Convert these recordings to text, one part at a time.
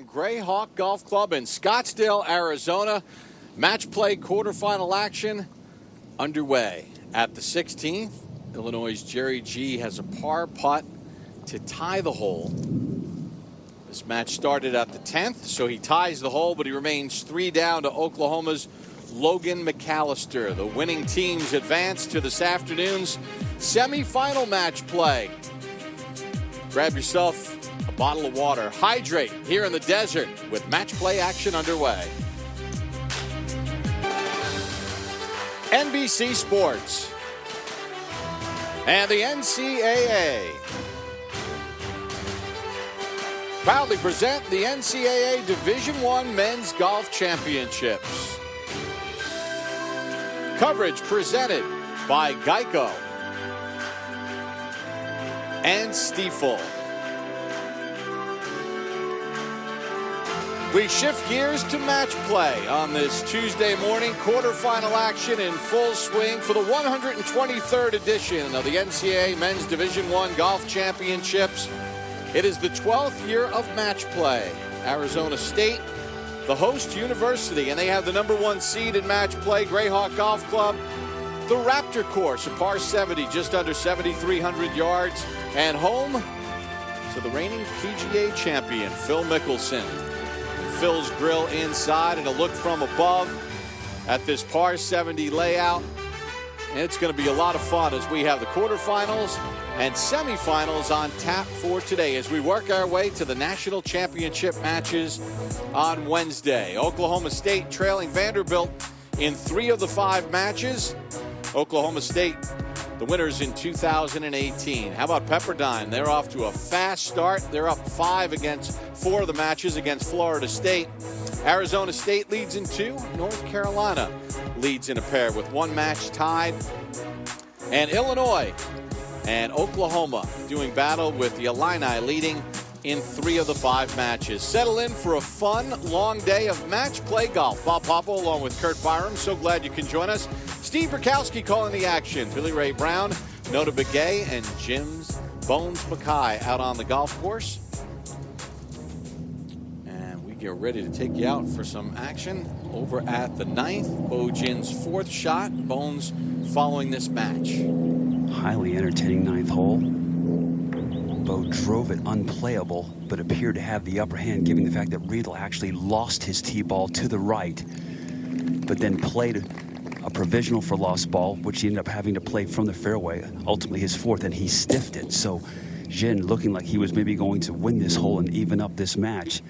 Greyhawk Golf Club in Scottsdale, Arizona. Match play quarterfinal action underway. At the 16th, Illinois' Jerry G has a par putt to tie the hole. This match started at the 10th, so he ties the hole, but he remains 3 down to Oklahoma's Logan McAllister. The winning teams advance to this afternoon's semifinal match play. Grab yourself a bottle of water. Hydrate here in the desert with match play action underway. NBC Sports and the NCAA proudly present the NCAA Division I Men's Golf Championships. Coverage presented by Geico and Stiefel. We shift gears to match play on this Tuesday morning. Quarterfinal action in full swing for the 123rd edition of the NCAA Men's Division I Golf Championships. It is the 12th year of match play. Arizona State, the host university, and they have the #1 seed in match play, Greyhawk Golf Club. The Raptor course, a par 70, just under 7,300 yards, and home to the reigning PGA champion, Phil Mickelson. Phil's grill inside and a look from above at this par 70 layout. And it's going to be a lot of fun as we have the quarterfinals and semifinals on tap for today as we work our way to the national championship matches on Wednesday. Oklahoma State trailing Vanderbilt in 3 of the 5 matches. Oklahoma State, the winners in 2018. How about Pepperdine? They're off to a fast start. They're up 5 against 4 of the matches against Florida State. Arizona State leads in 2. North Carolina leads in a pair with 1 match tied. And Illinois and Oklahoma doing battle with the Illini leading in 3 of the 5 matches. Settle in for a fun, long day of match play golf. Bob Popple along with Kurt Byram. So glad you can join us. Steve Burkowski calling the action. Billy Ray Brown, Nota Begay, and Jim's Bones Mackay out on the golf course. And we get ready to take you out for some action over at the 9th. Bo Jin's 4th shot. Bones following this match. Highly entertaining 9th hole. Bo drove it unplayable, but appeared to have the upper hand, given the fact that Riedel actually lost his tee ball to the right, but then played a provisional for lost ball, which he ended up having to play from the fairway, ultimately his 4th, and he stiffed it. So Jin looking like he was maybe going to win this hole and even up this match.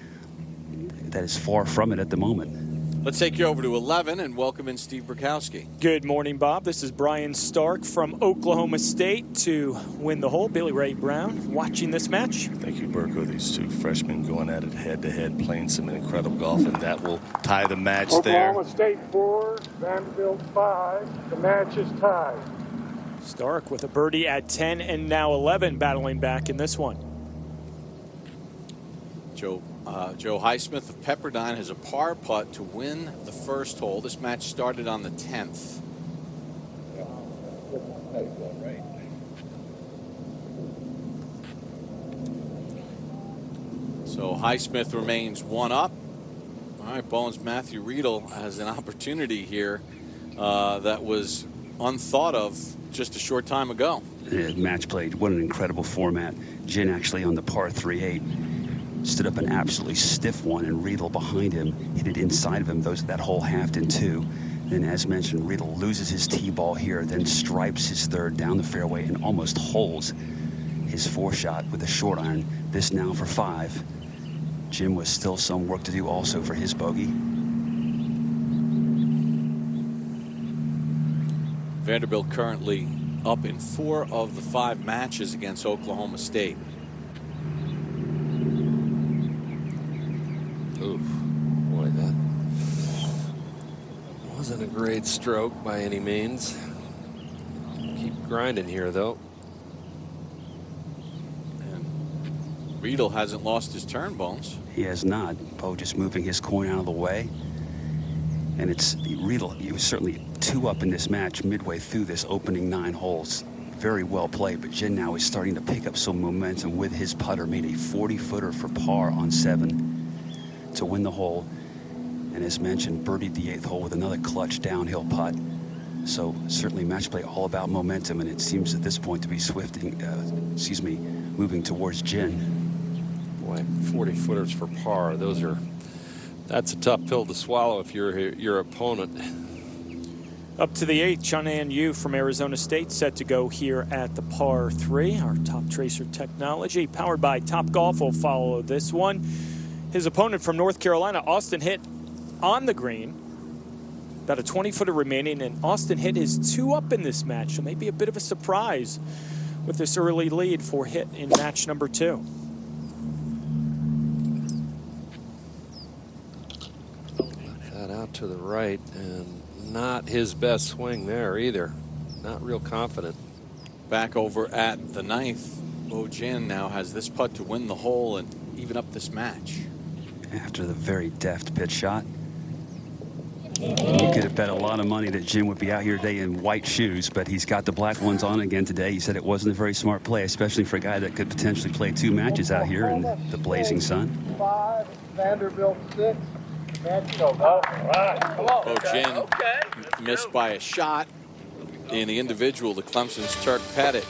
That is far from it at the moment. Let's take you over to 11 and welcome in Steve Burkowski. Good morning, Bob. This is Brian Stark from Oklahoma State to win the hole. Billy Ray Brown watching this match. Thank you, Burko. These 2 freshmen going at it head-to-head, playing some incredible golf, and that will tie the match there. Oklahoma State 4, Vanderbilt 5. The match is tied. Stark with a birdie at 10 and now 11, battling back in this one. Joe Highsmith of Pepperdine has a par putt to win the first hole. This match started on the 10th. So Highsmith remains 1 up. All right, Bones, Matthew Riedel has an opportunity here that was unthought of just a short time ago. Match played. What an incredible format. Jin actually on the par 3-8. Stood up an absolutely stiff one, and Riedel behind him hit it inside of him. That hole halved in 2. Then, as mentioned, Riedel loses his tee ball here, then stripes his 3rd down the fairway and almost holds his 4th shot with a short iron. This now for 5. Jim was still some work to do also for his bogey. Vanderbilt currently up in 4 of the 5 matches against Oklahoma State. Oof, boy, that wasn't a great stroke by any means. Keep grinding here, though. And Riedel hasn't lost his turn, Bones. He has not. Bo just moving his coin out of the way. And it's Riedel. He was certainly 2 up in this match midway through this opening 9 holes. Very well played, but Jin now is starting to pick up some momentum with his putter. Made a 40-footer for par on 7. to win the hole. And as mentioned, birdied the 8th hole with another clutch downhill putt. So certainly match play all about momentum, and it seems at this point to be moving towards Jin. Boy, 40 footers for par. That's a tough pill to swallow if you're your opponent. Up to the 8th, Chun-An Yu from Arizona State set to go here at the par 3. Our Top Tracer technology powered by Top Golf will follow this one. His opponent from North Carolina, Austin Hitt, on the green. About a 20-footer remaining, and Austin Hitt is 2 up in this match, so maybe a bit of a surprise with this early lead for Hitt in match number 2. That out to the right, and not his best swing there either. Not real confident. Back over at the 9th, Bo Jin now has this putt to win the hole and even up this match. After the very deft pitch shot. You could have bet a lot of money that Jin would be out here today in white shoes, but he's got the black ones on again today. He said it wasn't a very smart play, especially for a guy that could potentially play 2 matches out here in the blazing sun. 5, Vanderbilt 6. All right. Come on. Bo Jin missed by a shot in the individual. The Clemson's Turk Pettit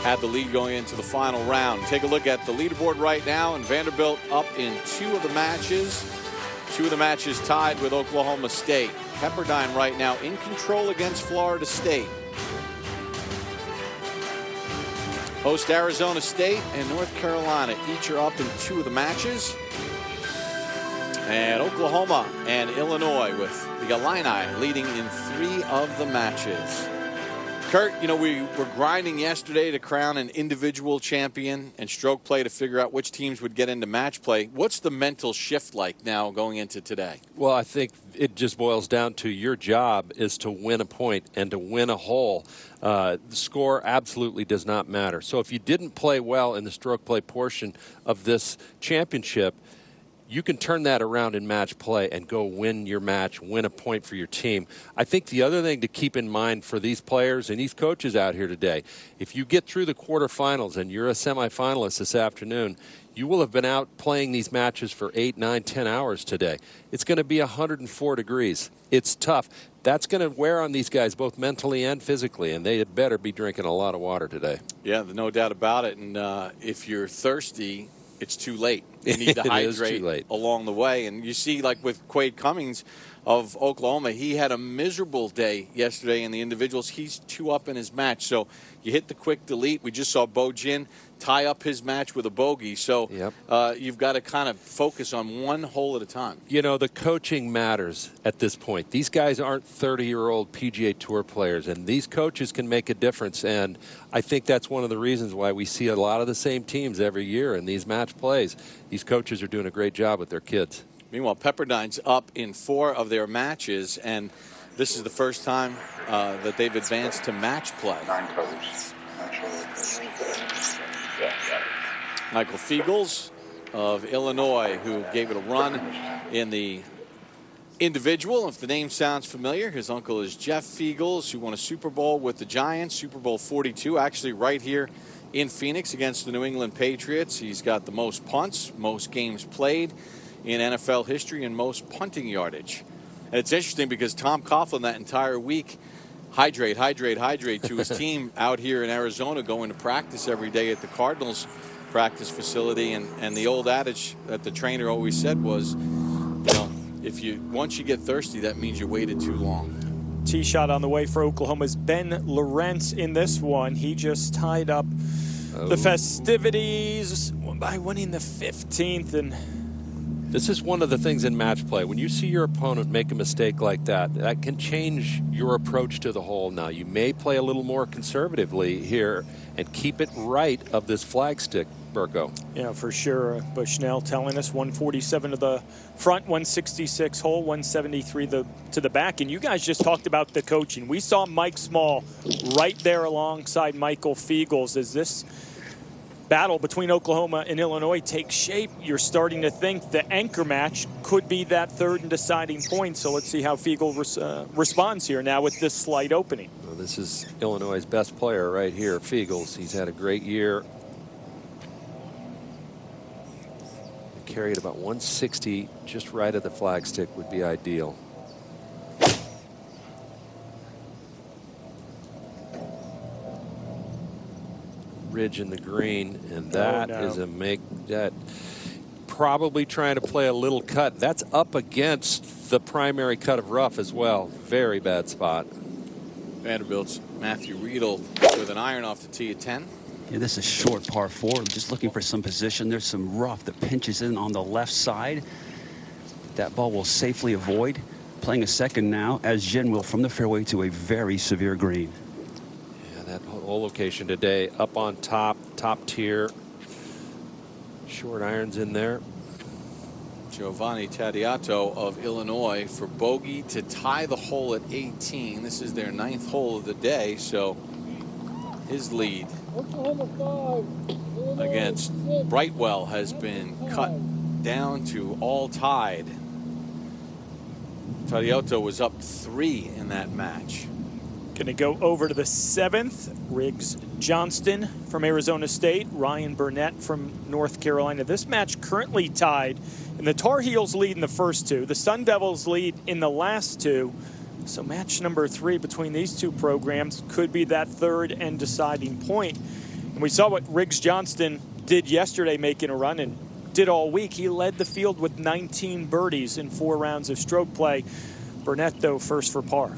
had the lead going into the final round. Take a look at the leaderboard right now, and Vanderbilt up in 2 of the matches. 2 of the matches tied with Oklahoma State. Pepperdine right now in control against Florida State. Host Arizona State and North Carolina each are up in 2 of the matches. And Oklahoma and Illinois with the Illini leading in 3 of the matches. Kurt, you know, we were grinding yesterday to crown an individual champion and stroke play to figure out which teams would get into match play. What's the mental shift like now going into today? Well, I think it just boils down to your job is to win a point and to win a hole. The score absolutely does not matter. So if you didn't play well in the stroke play portion of this championship, you can turn that around in match play and go win your match, win a point for your team. I think the other thing to keep in mind for these players and these coaches out here today, if you get through the quarterfinals and you're a semifinalist this afternoon, you will have been out playing these matches for 8, 9, 10 hours today. It's going to be 104 degrees. It's tough. That's going to wear on these guys both mentally and physically, and they had better be drinking a lot of water today. Yeah, no doubt about it. And if you're thirsty, it's too late. You need to hydrate along the way. And you see, like with Quade Cummings of Oklahoma, he had a miserable day yesterday in the individuals. He's 2 up in his match. So you hit the quick delete. We just saw Bo Jin tie up his match with a bogey. So you've got to kind of focus on one hole at a time. You know, the coaching matters at this point. These guys aren't 30-year-old PGA Tour players, and these coaches can make a difference. And I think that's one of the reasons why we see a lot of the same teams every year in these match plays. These coaches are doing a great job with their kids. Meanwhile, Pepperdine's up in 4 of their matches, and this is the first time that they've advanced to match play. 9 colors. Michael Fiegels of Illinois, who gave it a run in the individual. If the name sounds familiar, his uncle is Jeff Fiegels, who won a Super Bowl with the Giants, Super Bowl 42, actually right here in Phoenix against the New England Patriots. He's got the most punts, most games played in NFL history, and most punting yardage. And it's interesting because Tom Coughlin that entire week hydrate to his team out here in Arizona, going to practice every day at the Cardinals practice facility. And the old adage that the trainer always said was, you know, once you get thirsty, that means you waited too long. Tee shot on the way for Oklahoma's Ben Lawrence in this one. He just tied up the festivities by winning the 15th. And this is one of the things in match play. When you see your opponent make a mistake like that, that can change your approach to the hole. Now, you may play a little more conservatively here and keep it right of this flagstick, Burko. Yeah, for sure. Bushnell telling us 147 to the front, 166 hole, 173 to the back. And you guys just talked about the coaching. We saw Mike Small right there alongside Michael Fiegels. As this battle between Oklahoma and Illinois takes shape, you're starting to think the anchor match could be that third and deciding point. So let's see how Fiegels responds here now with this slight opening. Well, this is Illinois' best player right here, Fiegels. He's had a great year. carry at about 160, just right at the flagstick would be ideal. Ridge in the green, and that is a make that probably trying to play a little cut. That's up against the primary cut of rough as well. Very bad spot. Vanderbilt's Matthew Riedel with an iron off the tee at 10. Yeah, this is short par 4. Just looking for some position. There's some rough that pinches in on the left side. That ball will safely avoid. Playing a second now as Jin will from the fairway to a very severe green. Yeah, that whole location today up on top tier. Short irons in there. Giovanni Tadiato of Illinois for bogey to tie the hole at 18. This is their 9th hole of the day, so his lead against Brightwell has been cut down to all tied. Tadiato was up 3 in that match. Going to go over to the 7th. Riggs Johnston from Arizona State, Ryan Burnett from North Carolina. This match currently tied, and the Tar Heels lead in the first 2. The Sun Devils lead in the last 2. So match number 3 between these 2 programs could be that 3rd and deciding point. And we saw what Riggs Johnston did yesterday, making a run, and did all week. He led the field with 19 birdies in 4 rounds of stroke play. Burnett, though, first for par.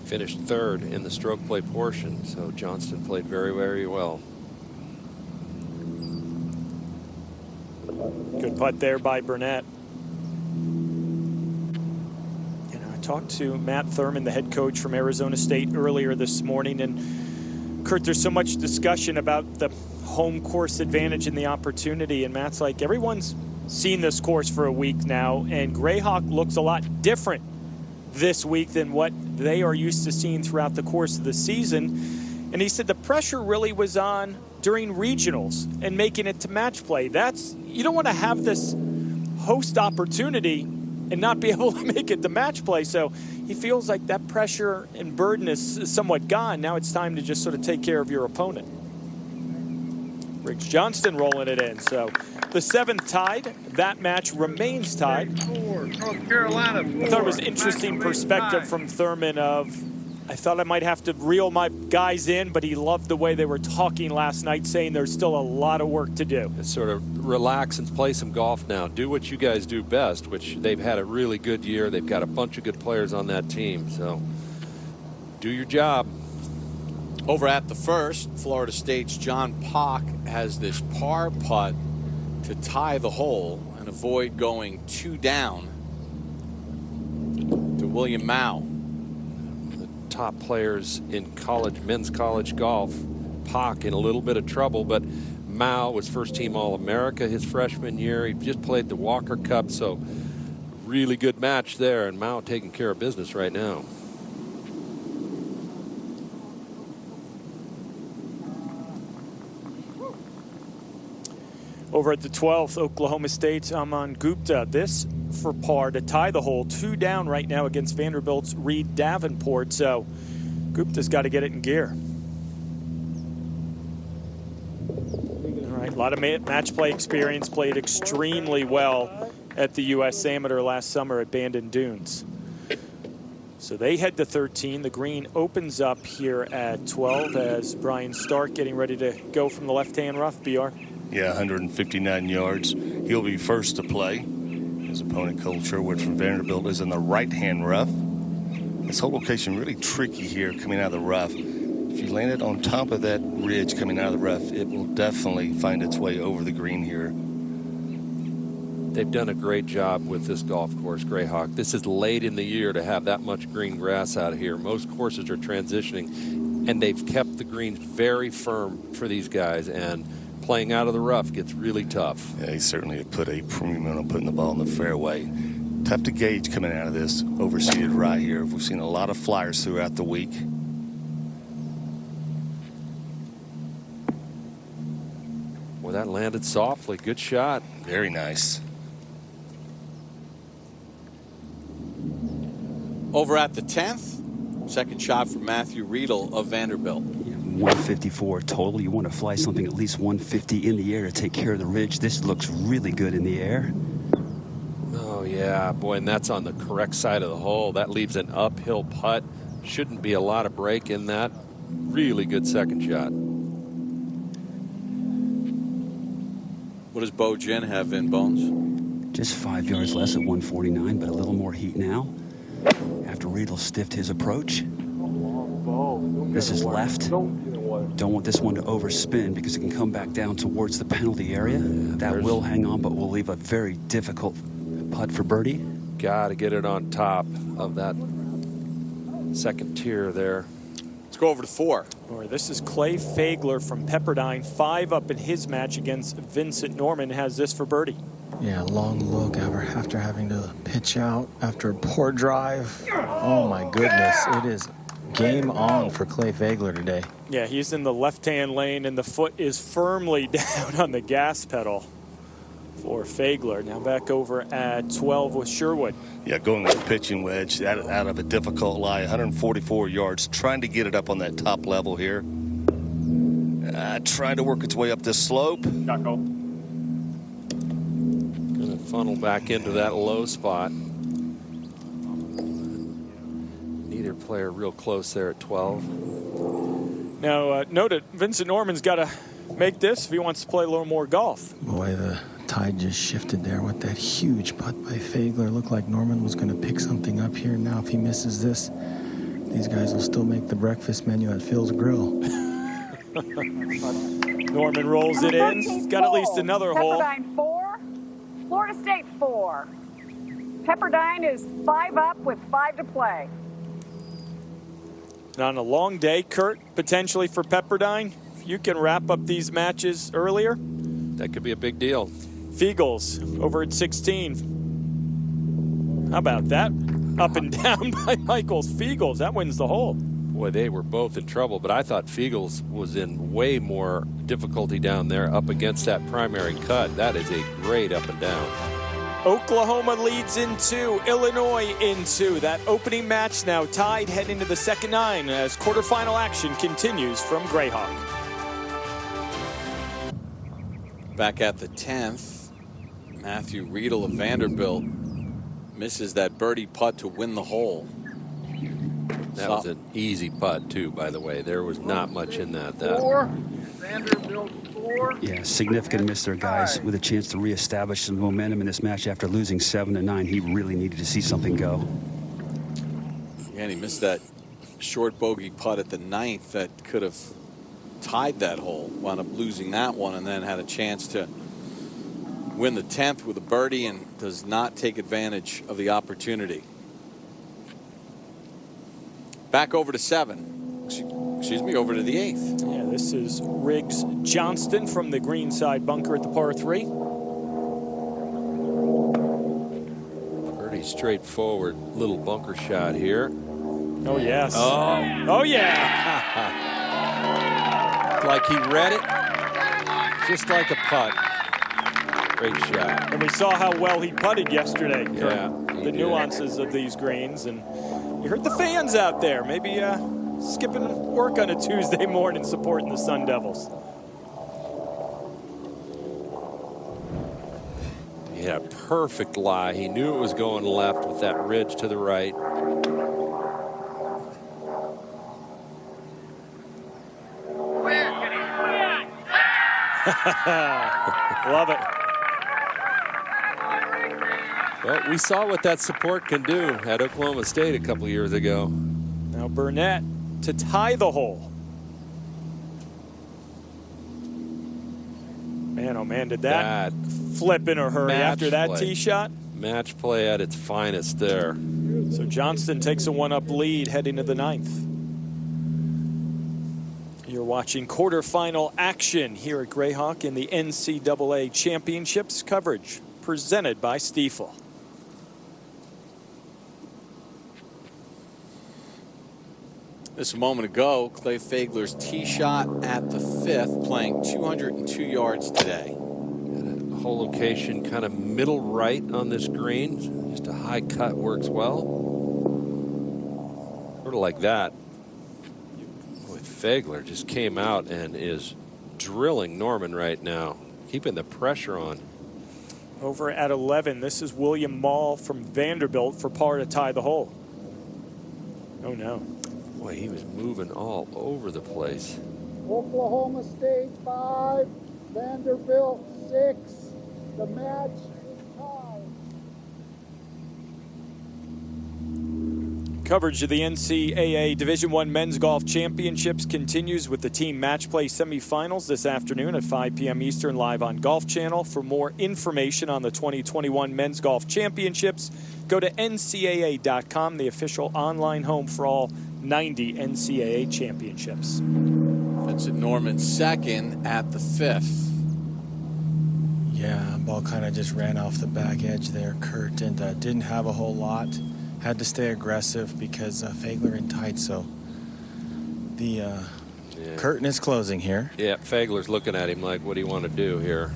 Finished 3rd in the stroke play portion, so Johnston played very, very well. Good putt there by Burnett. You know, I talked to Matt Thurman, the head coach from Arizona State, earlier this morning, and Kurt, there's so much discussion about the home course advantage and the opportunity, and Matt's like, everyone's seen this course for a week now, and Greyhawk looks a lot different this week than what they are used to seeing throughout the course of the season. And he said the pressure really was on during regionals and making it to match play. You don't want to have this host opportunity and not be able to make it to match play. So he feels like that pressure and burden is somewhat gone. Now it's time to just sort of take care of your opponent. Riggs Johnston rolling it in. So the 7th tied. That match remains tied. North Carolina. I thought it was interesting perspective from Thurman of, I thought I might have to reel my guys in, but he loved the way they were talking last night, saying there's still a lot of work to do. It's sort of relax and play some golf now. Do what you guys do best, which they've had a really good year. They've got a bunch of good players on that team, so do your job. Over at the first, Florida State's John Pock has this par putt to tie the hole and avoid going 2 down to William Mao. The top players in men's college golf. Pock in a little bit of trouble, but Mao was first team All-America his freshman year. He just played the Walker Cup, so really good match there, and Mao taking care of business right now. Over at the 12th, Oklahoma State's Aman Gupta. This for par to tie the hole. 2 down right now against Vanderbilt's Reed Davenport. So Gupta's got to get it in gear. All right, a lot of match play experience. Played extremely well at the U.S. Amateur last summer at Bandon Dunes. So they head to 13. The green opens up here at 12 as Brian Stark getting ready to go from the left-hand rough, BR. Yeah, 159 yards. He'll be first to play. His opponent, Cole Sherwood from Vanderbilt, is in the right-hand rough. This whole location really tricky here coming out of the rough. If you land it on top of that ridge coming out of the rough, it will definitely find its way over the green here. They've done a great job with this golf course, Greyhawk. This is late in the year to have that much green grass out here. Most courses are transitioning, and they've kept the greens very firm for these guys, and playing out of the rough gets really tough. Yeah, he certainly put a premium on putting the ball in the fairway. Tough to gauge coming out of this overseeded right here. We've seen a lot of flyers throughout the week. Well, that landed softly. Good shot. Very nice. Over at the 10th, second shot from Matthew Riedel of Vanderbilt. 154 total. You want to fly something at least 150 in the air to take care of the ridge. This looks really good in the air. Oh, yeah, boy, and that's on the correct side of the hole. That leaves an uphill putt. Shouldn't be a lot of break in that. Really good second shot. What does Bo Jin have in, Bones? Just 5 yards less at 149, but a little more heat now. After Riedel stiffed his approach. This is left. Don't want this one to overspin because it can come back down towards the penalty area. That will hang on, but will leave a very difficult putt for birdie. Got to get it on top of that second tier there. Let's go over to 4. This is Clay Fagler from Pepperdine, 5 up in his match against Vincent Norman. Has this for birdie. Yeah, long look after having to pitch out after a poor drive. Oh my goodness, it is game on for Clay Fagler today. Yeah, he's in the left-hand lane and the foot is firmly down on the gas pedal for Fagler. Now back over at 12 with Sherwood. Yeah, going with the pitching wedge out of a difficult lie, 144 yards, trying to get it up on that top level here. Trying to work its way up this slope. Gonna funnel back into that low spot. Neither player real close there at 12. Now note that Vincent Norman's got to make this if he wants to play a little more golf. Boy, the tide just shifted there with that huge putt by Fagler. Looked like Norman was going to pick something up here. Now if he misses this, these guys will still make the breakfast menu at Phil's Grill. Norman rolls it in. He's got at least another hole. Pepperdine 4, Florida State 4. Pepperdine is 5 up with 5 to play. And on a long day, Kurt, potentially for Pepperdine, if you can wrap up these matches earlier, that could be a big deal. Fiegels over at 16. How about that? Up and down by Michaels. Fiegels, that wins the hole. Boy, they were both in trouble, but I thought Fiegels was in way more difficulty down there up against that primary cut. That is a great up and down. Oklahoma leads in 2, Illinois in 2. That opening match now tied heading into the second 9 as quarterfinal action continues from Grayhawk. Back at the 10th, Matthew Riedel of Vanderbilt misses that birdie putt to win the hole. That was an easy putt, too, by the way. There was not much in that. 4, Vanderbilt 4. Yeah, significant miss there, guys. With a chance to reestablish some momentum in this match after losing 7 to 9. He really needed to see something go. And he missed that short bogey putt at the 9th that could have tied that hole. Wound up losing that one and then had a chance to win the 10th with a birdie and does not take advantage of the opportunity. Back over to 7. Excuse me, over to the 8th. Yeah, this is Riggs Johnston from the green side bunker at the par 3. Pretty straightforward little bunker shot here. Oh, yes. Oh yeah. Like he read it, just like a putt. Great shot. And we saw how well he putted yesterday. Kurt. Yeah. The nuances of these greens. And you heard the fans out there. Maybe skipping work on a Tuesday morning supporting the Sun Devils. Yeah, perfect lie. He knew it was going left with that ridge to the right. Love it. Well, we saw what that support can do at Oklahoma State a couple years ago. Now Burnett to tie the hole. Man, oh man, did that flip in a hurry after that tee shot? Match play at its finest there. So Johnston takes a 1-up lead heading to the 9th. You're watching quarterfinal action here at Grayhawk in the NCAA Championships coverage presented by Stiefel. This a moment ago, Clay Fagler's tee shot at the 5th, playing 202 yards today. At a hole location kind of middle right on this green. Just a high cut works well. Sort of like that. With Fagler just came out and is drilling Norman right now, keeping the pressure on. Over at 11, this is William Mall from Vanderbilt for par to tie the hole. Oh no. Boy, he was moving all over the place. Oklahoma State 5, Vanderbilt 6. The match is tied. Coverage of the NCAA Division I Men's Golf Championships continues with the team match play semifinals this afternoon at 5 p.m. Eastern, live on Golf Channel. For more information on the 2021 Men's Golf Championships, go to ncaa.com, the official online home for all 90 NCAA championships. Vincent Norman second at the 5th. Yeah, ball kind of just ran off the back edge there, Kurt, and didn't have a whole lot. Had to stay aggressive because Fagler in tight, so the curtain is closing here. Yeah, Fagler's looking at him like, what do you want to do here?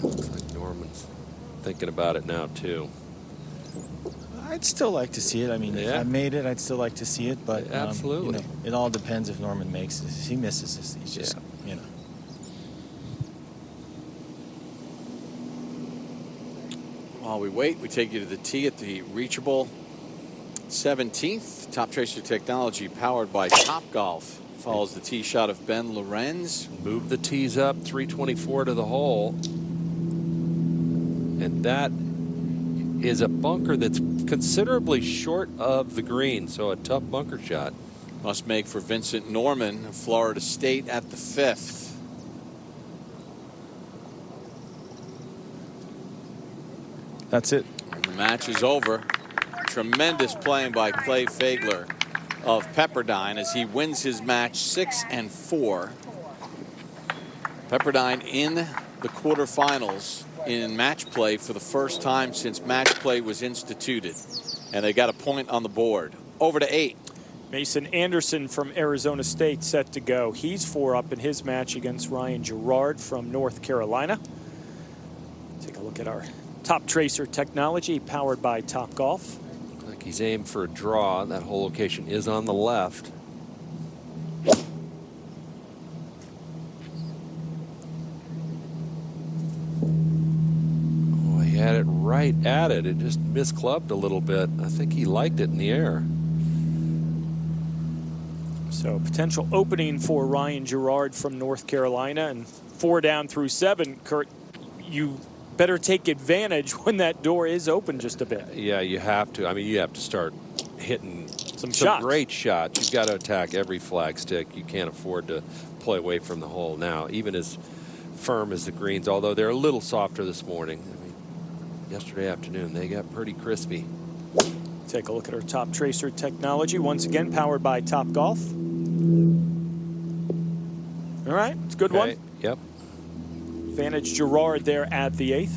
Looks like Norman's thinking about it now, too. I'd still like to see it. I mean, if I made it, I'd still like to see it, but absolutely, you know, it all depends if Norman makes it. If he misses this, he's just, you know. While we wait, we take you to the tee at the reachable 17th. Top Tracer technology powered by Topgolf. Follows the tee shot of Ben Lorenz. Move the tees up, 324 to the hole. And that is a bunker that's considerably short of the green, so a tough bunker shot. Must make for Vincent Norman of Florida State at the 5th. That's it. And the match is over. Tremendous playing by Clay Fagler of Pepperdine as he wins his match 6-4. Pepperdine in the quarterfinals in match play for the first time since match play was instituted. And they got a point on the board. Over to 8. Mason Anderson from Arizona State set to go. He's 4 up in his match against Ryan Gerard from North Carolina. Take a look at our Top Tracer technology powered by Topgolf. Looks like he's aimed for a draw. That hole location is on the left. Oh, he had it right at it. It just misclubbed a little bit. I think he liked it in the air. So potential opening for Ryan Gerard from North Carolina, and 4 down through 7. Kurt, you better take advantage when that door is open just a bit. Yeah, you have to. I mean, you have to start hitting some shots. Great shots. You've got to attack every flag stick. You can't afford to play away from the hole now, even as firm as the greens, although they're a little softer this morning. I mean, yesterday afternoon, they got pretty crispy. Take a look at our Top Tracer technology, once again powered by Topgolf. All right, it's a good one. Yep. Advantage Gerard there at the 8th.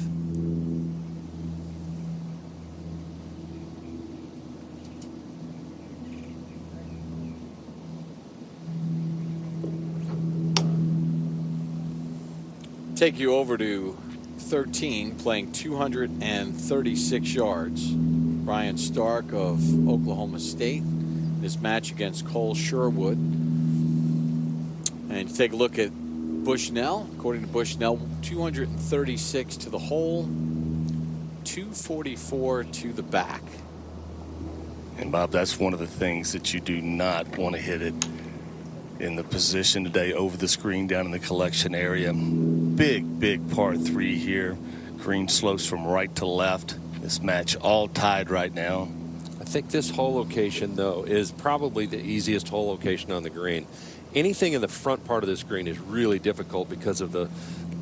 Take you over to 13, playing 236 yards. Brian Stark of Oklahoma State. This match against Cole Sherwood. And you take a look at Bushnell. According to Bushnell, 236 to the hole, 244 to the back. And Bob, that's one of the things that you do not want to hit it in the position today over the screen down in the collection area. Big par 3 here. Green slopes from right to left. This match all tied right now. I think this hole location, though, is probably the easiest hole location on the green. Anything in the front part of this green is really difficult because of the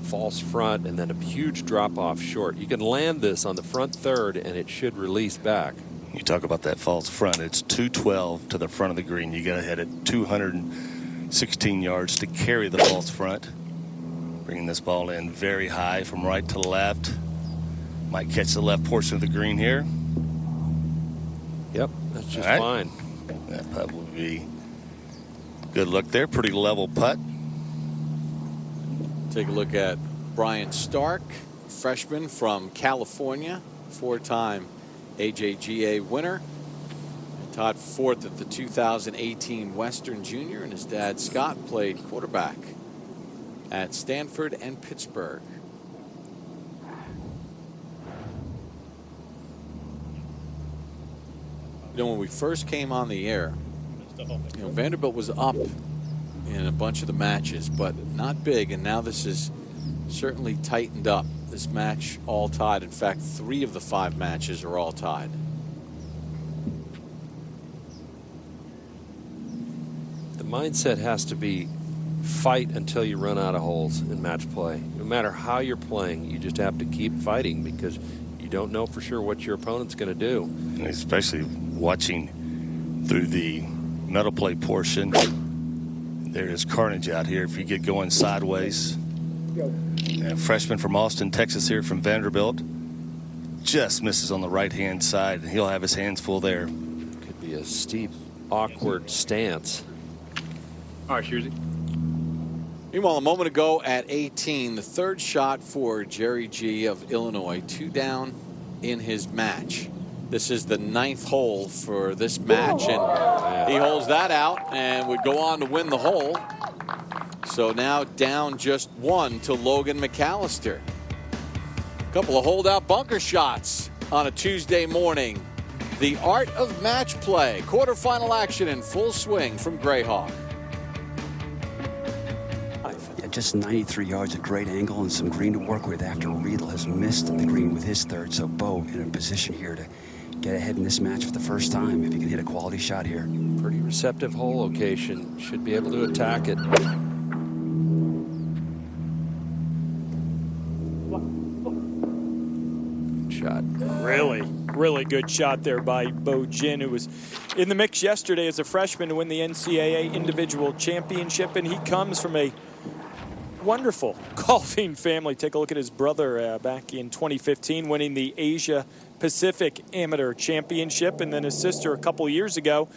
false front and then a huge drop off short. You can land this on the front third and it should release back. You talk about that false front. It's 212 to the front of the green. You got to hit it 216 yards to carry the false front. Bringing this ball in very high from right to left. Might catch the left portion of the green here. Yep, that's just fine. That putt will be good look there. Pretty level putt. Take a look at Brian Stark, freshman from California, 4-time AJGA winner. Todd fourth at the 2018 Western Junior, and his dad Scott played quarterback at Stanford and Pittsburgh. You know, when we first came on the air, you know, Vanderbilt was up in a bunch of the matches, but not big, and now this is certainly tightened up. This match all tied. In fact, 3 of the 5 matches are all tied. The mindset has to be fight until you run out of holes in match play. No matter how you're playing, you just have to keep fighting because you don't know for sure what your opponent's going to do. And especially watching through the medal play portion, there is carnage out here if you get going sideways. A freshman from Austin, Texas here from Vanderbilt just misses on the right-hand side. He'll have his hands full there. Could be a steep, awkward stance. All right, Shurzy. Meanwhile, a moment ago at 18, the 3rd shot for Jerry G of Illinois, 2 down in his match. This is the 9th hole for this match, and he holds that out and would go on to win the hole. So now down just 1 to Logan McAllister. A couple of holdout bunker shots on a Tuesday morning. The art of match play. Quarterfinal action in full swing from Greyhawk. Yeah, just 93 yards, a great angle and some green to work with after Riedel has missed the green with his 3rd. So Bo in a position here to get ahead in this match for the first time if he can hit a quality shot here. Pretty receptive hole location. Should be able to attack it. Shot. Really good shot there by Bo Jin, who was in the mix yesterday as a freshman to win the NCAA individual championship, and he comes from a wonderful golfing family. Take a look at his brother back in 2015 winning the Asia Pacific Amateur Championship, and then his sister a couple years ago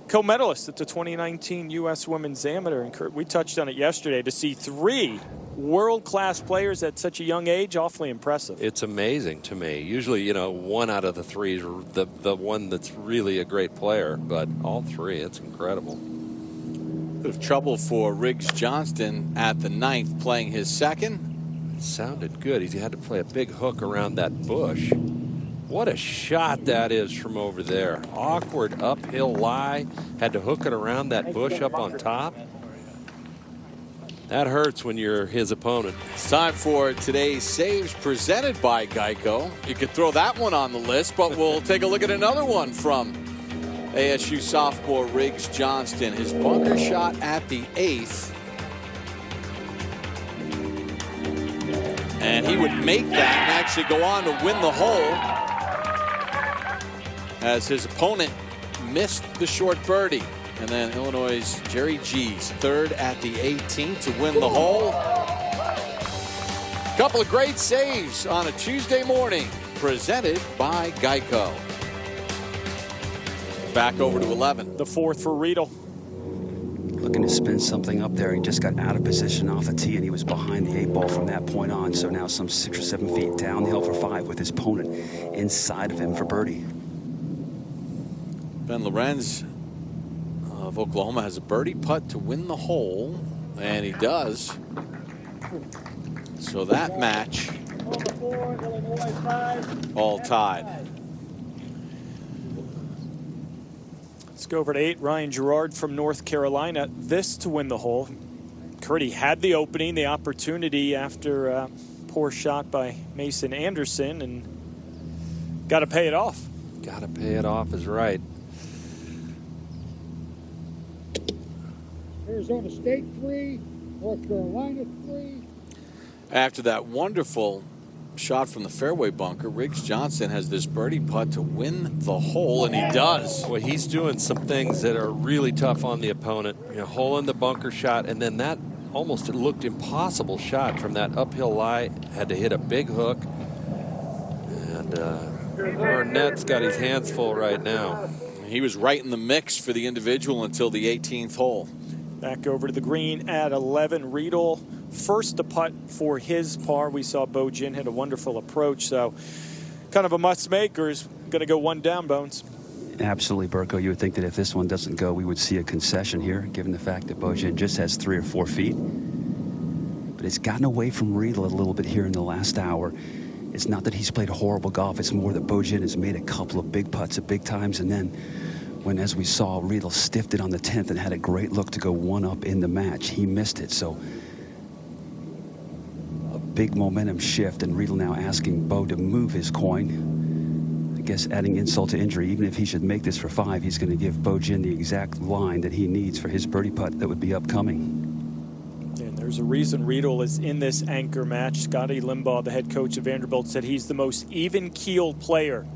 co-medalist at the 2019 U.S. Women's Amateur. And Kurt, we touched on it yesterday. To see 3 world-class players at such a young age, awfully impressive. It's amazing to me. Usually, you know, 1 out of the 3 is the one that's really a great player, but all 3, it's incredible. Bit of trouble for Riggs Johnston at the 9th, playing his 2nd. It sounded good. He had to play a big hook around that bush. What a shot that is from over there. Awkward uphill lie. Had to hook it around that bush up on top. That hurts when you're his opponent. It's time for today's saves presented by Geico. You could throw that one on the list, but we'll take a look at another one from ASU sophomore Riggs Johnston. His bunker shot at the 8th. And he would make that and actually go on to win the hole as his opponent missed the short birdie. And then Illinois' Jerry G's 3rd at the 18th to win the hole. Couple of great saves on a Tuesday morning presented by Geico. Back over to 11. The 4th for Riedel. Looking to spin something up there. He just got out of position off the tee, and he was behind the 8 ball from that point on. So now some 6 or 7 feet down the hill for 5 with his opponent inside of him for birdie. Ben Lorenz of Oklahoma has a birdie putt to win the hole, and he does. So that match all tied. Let's go over to 8. Ryan Gerard from North Carolina. This to win the hole. Curdy had the opening, the opportunity after a poor shot by Mason Anderson, and got to pay it off. Got to pay it off is right. Arizona State 3, North Carolina 3. After that wonderful shot from the fairway bunker, Riggs Johnston has this birdie putt to win the hole, and he does. Well, he's doing some things that are really tough on the opponent. You know, hole in the bunker shot, and then that almost looked impossible shot from that uphill lie. Had to hit a big hook. And Barnett's got his hands full right now. He was right in the mix for the individual until the 18th hole. Back over to the green at 11. Riedel first to putt for his par. We saw Bo Jin hit a wonderful approach, so kind of a must make, or is going to go 1 down, Bones. Absolutely, Burko. You would think that if this one doesn't go, we would see a concession here, given the fact that Bojin just has 3 or 4 feet. But it's gotten away from Riedel a little bit here in the last hour. It's not that he's played horrible golf. It's more that Bojin has made a couple of big putts at big times. And then when, as we saw, Riedel stiffed it on the 10th and had a great look to go 1-up in the match, he missed it. So a big momentum shift, and Riedel now asking Bo to move his coin. I guess adding insult to injury, even if he should make this for 5, he's going to give Bojin the exact line that he needs for his birdie putt that would be upcoming. And there's a reason Riedel is in this anchor match. Scotty Limbaugh, the head coach of Vanderbilt, said he's the most even-keeled player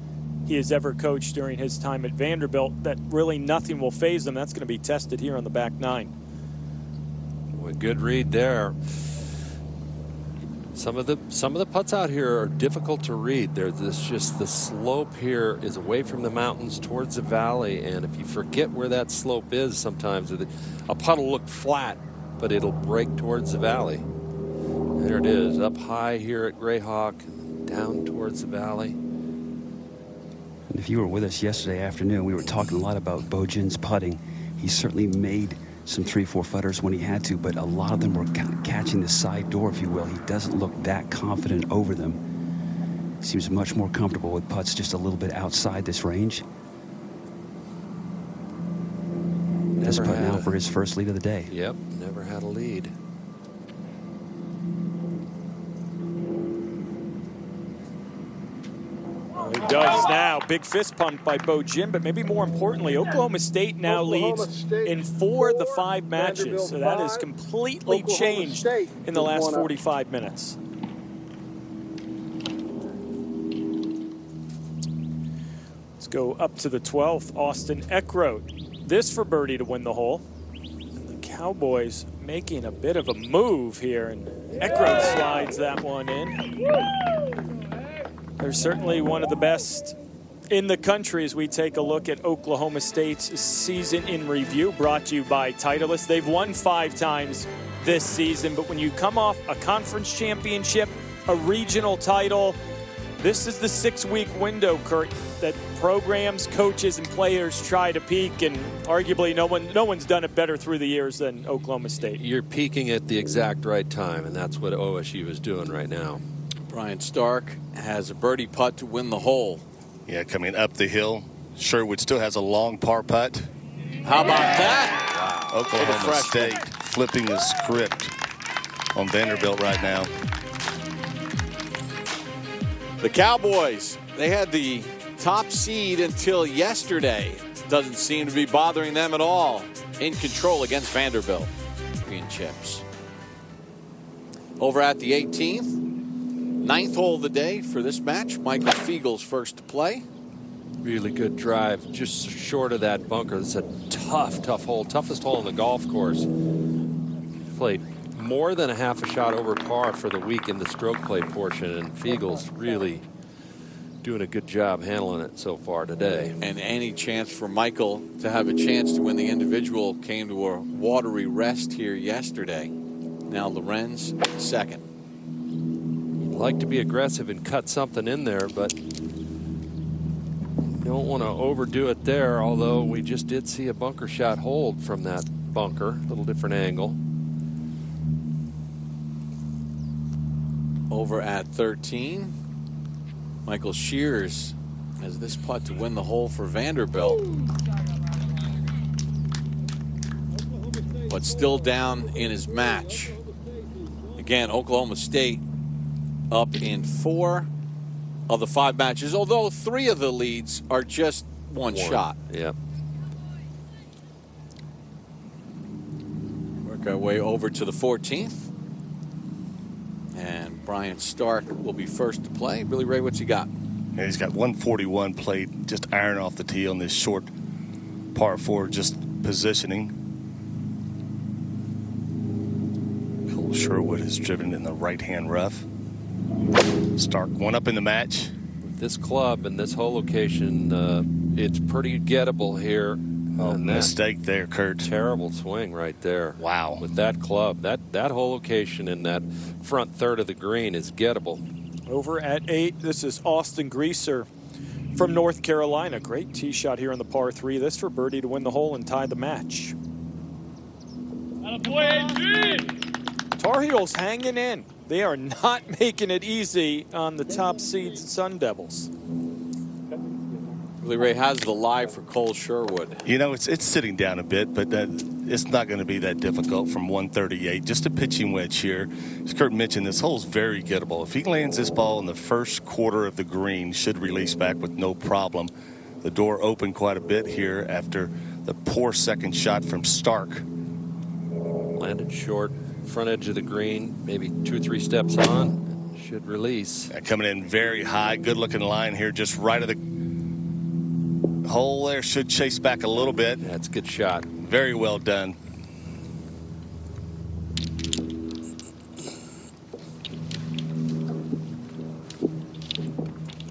he has ever coached during his time at Vanderbilt, that really nothing will faze him. That's going to be tested here on the back 9. Well, good read there. Some of the putts out here are difficult to read. There's just the slope here is away from the mountains towards the valley, and if you forget where that slope is, sometimes a putt will look flat, but it'll break towards the valley. There it is, up high here at Greyhawk, down towards the valley. And if you were with us yesterday afternoon, we were talking a lot about Bojin's putting. He certainly made some 3-4 footers when he had to, but a lot of them were kind of catching the side door, if you will. He doesn't look that confident over them. Seems much more comfortable with putts just a little bit outside this range. This putt now for his first lead of the day. Yep, never had a lead. He does now. Big fist pump by Bojin, but maybe more importantly, Oklahoma State now leads in 4 of the 5 matches. So that has completely changed in the last 45 minutes. Let's go up to the 12th. Austin Eckroat. This for birdie to win the hole. And the Cowboys making a bit of a move here, and Eckroat slides that one in. They're certainly one of the best in the country as we take a look at Oklahoma State's season in review, brought to you by Titleist. They've won 5 times this season, but when you come off a conference championship, a regional title, this is the 6-week window, Kurt, that programs, coaches, and players try to peak, and arguably no one's done it better through the years than Oklahoma State. You're peaking at the exact right time, and that's what OSU is doing right now. Brian Stark has a birdie putt to win the hole. Yeah, coming up the hill. Sherwood still has a long par putt. How about that? Wow. Oklahoma State flipping the script on Vanderbilt right now. The Cowboys, they had the top seed until yesterday. Doesn't seem to be bothering them at all. In control against Vanderbilt. Championships. Over at the 18th. 9th hole of the day for this match. Michael Fiegel's first to play. Really good drive, just short of that bunker. It's a tough hole, toughest hole in the golf course. Played more than a half a shot over par for the week in the stroke play portion, and Fiegel's really doing a good job handling it so far today. And any chance for Michael to have a chance to win the individual came to a watery rest here yesterday. Now Lorenz second. Like to be aggressive and cut something in there, but don't want to overdo it there, although we just did see a bunker shot hold from that bunker, a little different angle. Over at 13, Michael Shears has this putt to win the hole for Vanderbilt, but still down in his match. Again, Oklahoma State up in 4 of the 5 matches, although 3 of the leads are just one shot. Yep. Work our way over to the 14th. And Brian Stark will be first to play. Billy Ray, what's he got? Yeah, he's got 141 played, just iron off the tee on this short par 4, just positioning. Cole Sherwood has driven in the right-hand rough. Stark 1 up in the match. With this club and this hole location, it's pretty gettable here. Oh, mistake there, Kurt. Terrible swing right there. Wow. With that club, that hole location in that front third of the green is gettable. Over at 8, this is Austin Greaser from North Carolina. Great tee shot here on the par 3. This for birdie to win the hole and tie the match. Tar Heels hanging in. They are not making it easy on the top seeds Sun Devils. Willie Ray has the lie for Cole Sherwood. You know, it's sitting down a bit, but it's not going to be that difficult from 138. Just a pitching wedge here. As Kurt mentioned, this hole's very gettable. If he lands this ball in the first quarter of the green, should release back with no problem. The door opened quite a bit here after the poor second shot from Stark. Landed short, front edge of the green, maybe 2 or 3 steps on. Should release. Coming in very high, good looking line here, just right of the hole there. Should chase back a little bit. That's a good shot. Very well done.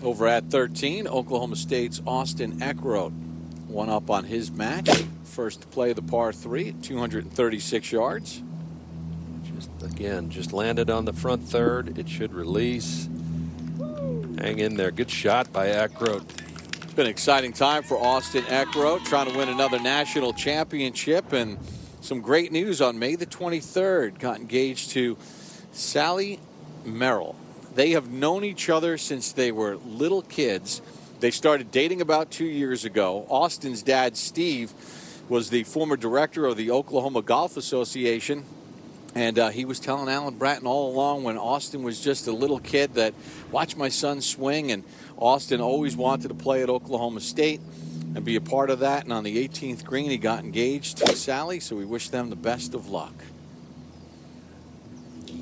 Over at 13, Oklahoma State's Austin Eckroat, one up on his match. First to play the par 3 at 236 yards. Just landed on the front third. It should release. Hang in there. Good shot by Eckroat. It's been an exciting time for Austin Eckroat, trying to win another national championship, and some great news on May the 23rd. Got engaged to Sally Merrill. They have known each other since they were little kids. They started dating about 2 years ago. Austin's dad, Steve, was the former director of the Oklahoma Golf Association. And he was telling Alan Bratton all along when Austin was just a little kid that watched my son swing, and Austin always wanted to play at Oklahoma State and be a part of that. And on the 18th green, he got engaged to Sally, so we wish them the best of luck.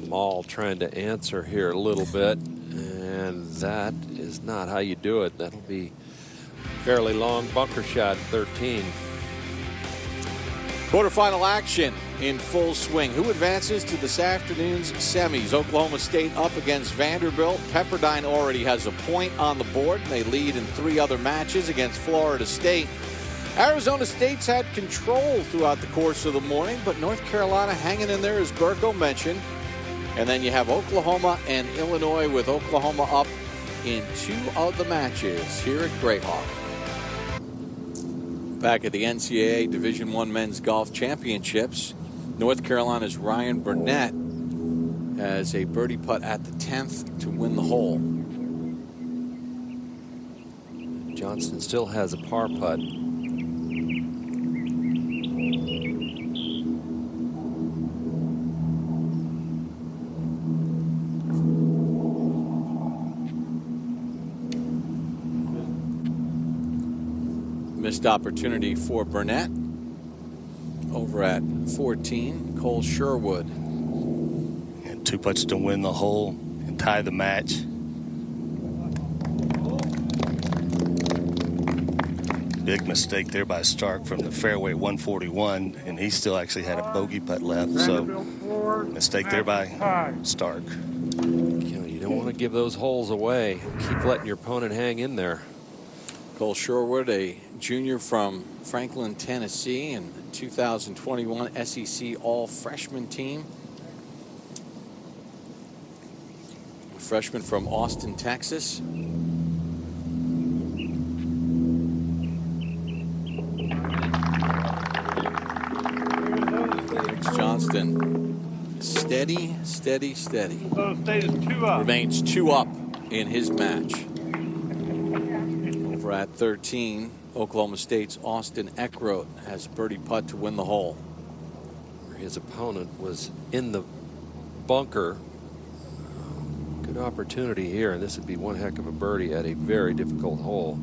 Maul trying to answer here a little bit, and that is not how you do it. That'll be fairly long bunker shot 13. Quarterfinal action in full swing. Who advances to this afternoon's semis? Oklahoma State up against Vanderbilt. Pepperdine already has a point on the board. They lead in 3 other matches against Florida State. Arizona State's had control throughout the course of the morning, but North Carolina hanging in there, as Berko mentioned. And then you have Oklahoma and Illinois, with Oklahoma up in 2 of the matches here at Grayhawk. Back at the NCAA Division I Men's Golf Championships, North Carolina's Ryan Burnett has a birdie putt at the 10th to win the hole. Johnston still has a par putt. Missed opportunity for Burnett. Over at 14, Cole Sherwood. And 2 putts to win the hole and tie the match. Big mistake there by Stark from the fairway 141, and he still actually had a bogey putt left. So mistake there by Stark. You don't want to give those holes away. Keep letting your opponent hang in there. Cole Sherwood, a junior from Franklin, Tennessee, and the 2021 SEC All-Freshman team. A freshman from Austin, Texas. Alex Johnston, steady, steady, steady. Remains 2 up in his match. Over at 13, Oklahoma State's Austin Eckroat has a birdie putt to win the hole. His opponent was in the bunker. Good opportunity here, and this would be one heck of a birdie at a very difficult hole.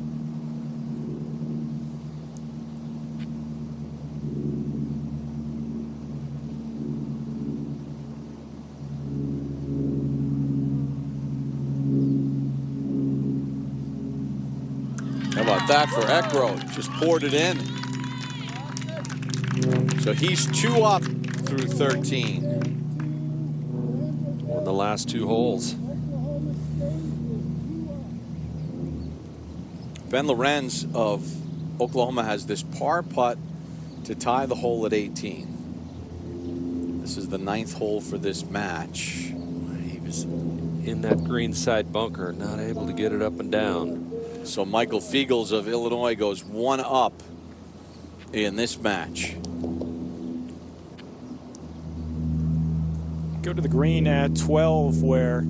How about that for Eckroat? Just poured it in. So he's 2 up through 13. On the last 2 holes. Ben Lorenz of Oklahoma has this par putt to tie the hole at 18. This is the 9th hole for this match. He was in that green side bunker, not able to get it up and down. So Michael Fiegels of Illinois goes 1 up in this match. Go to the green at 12, where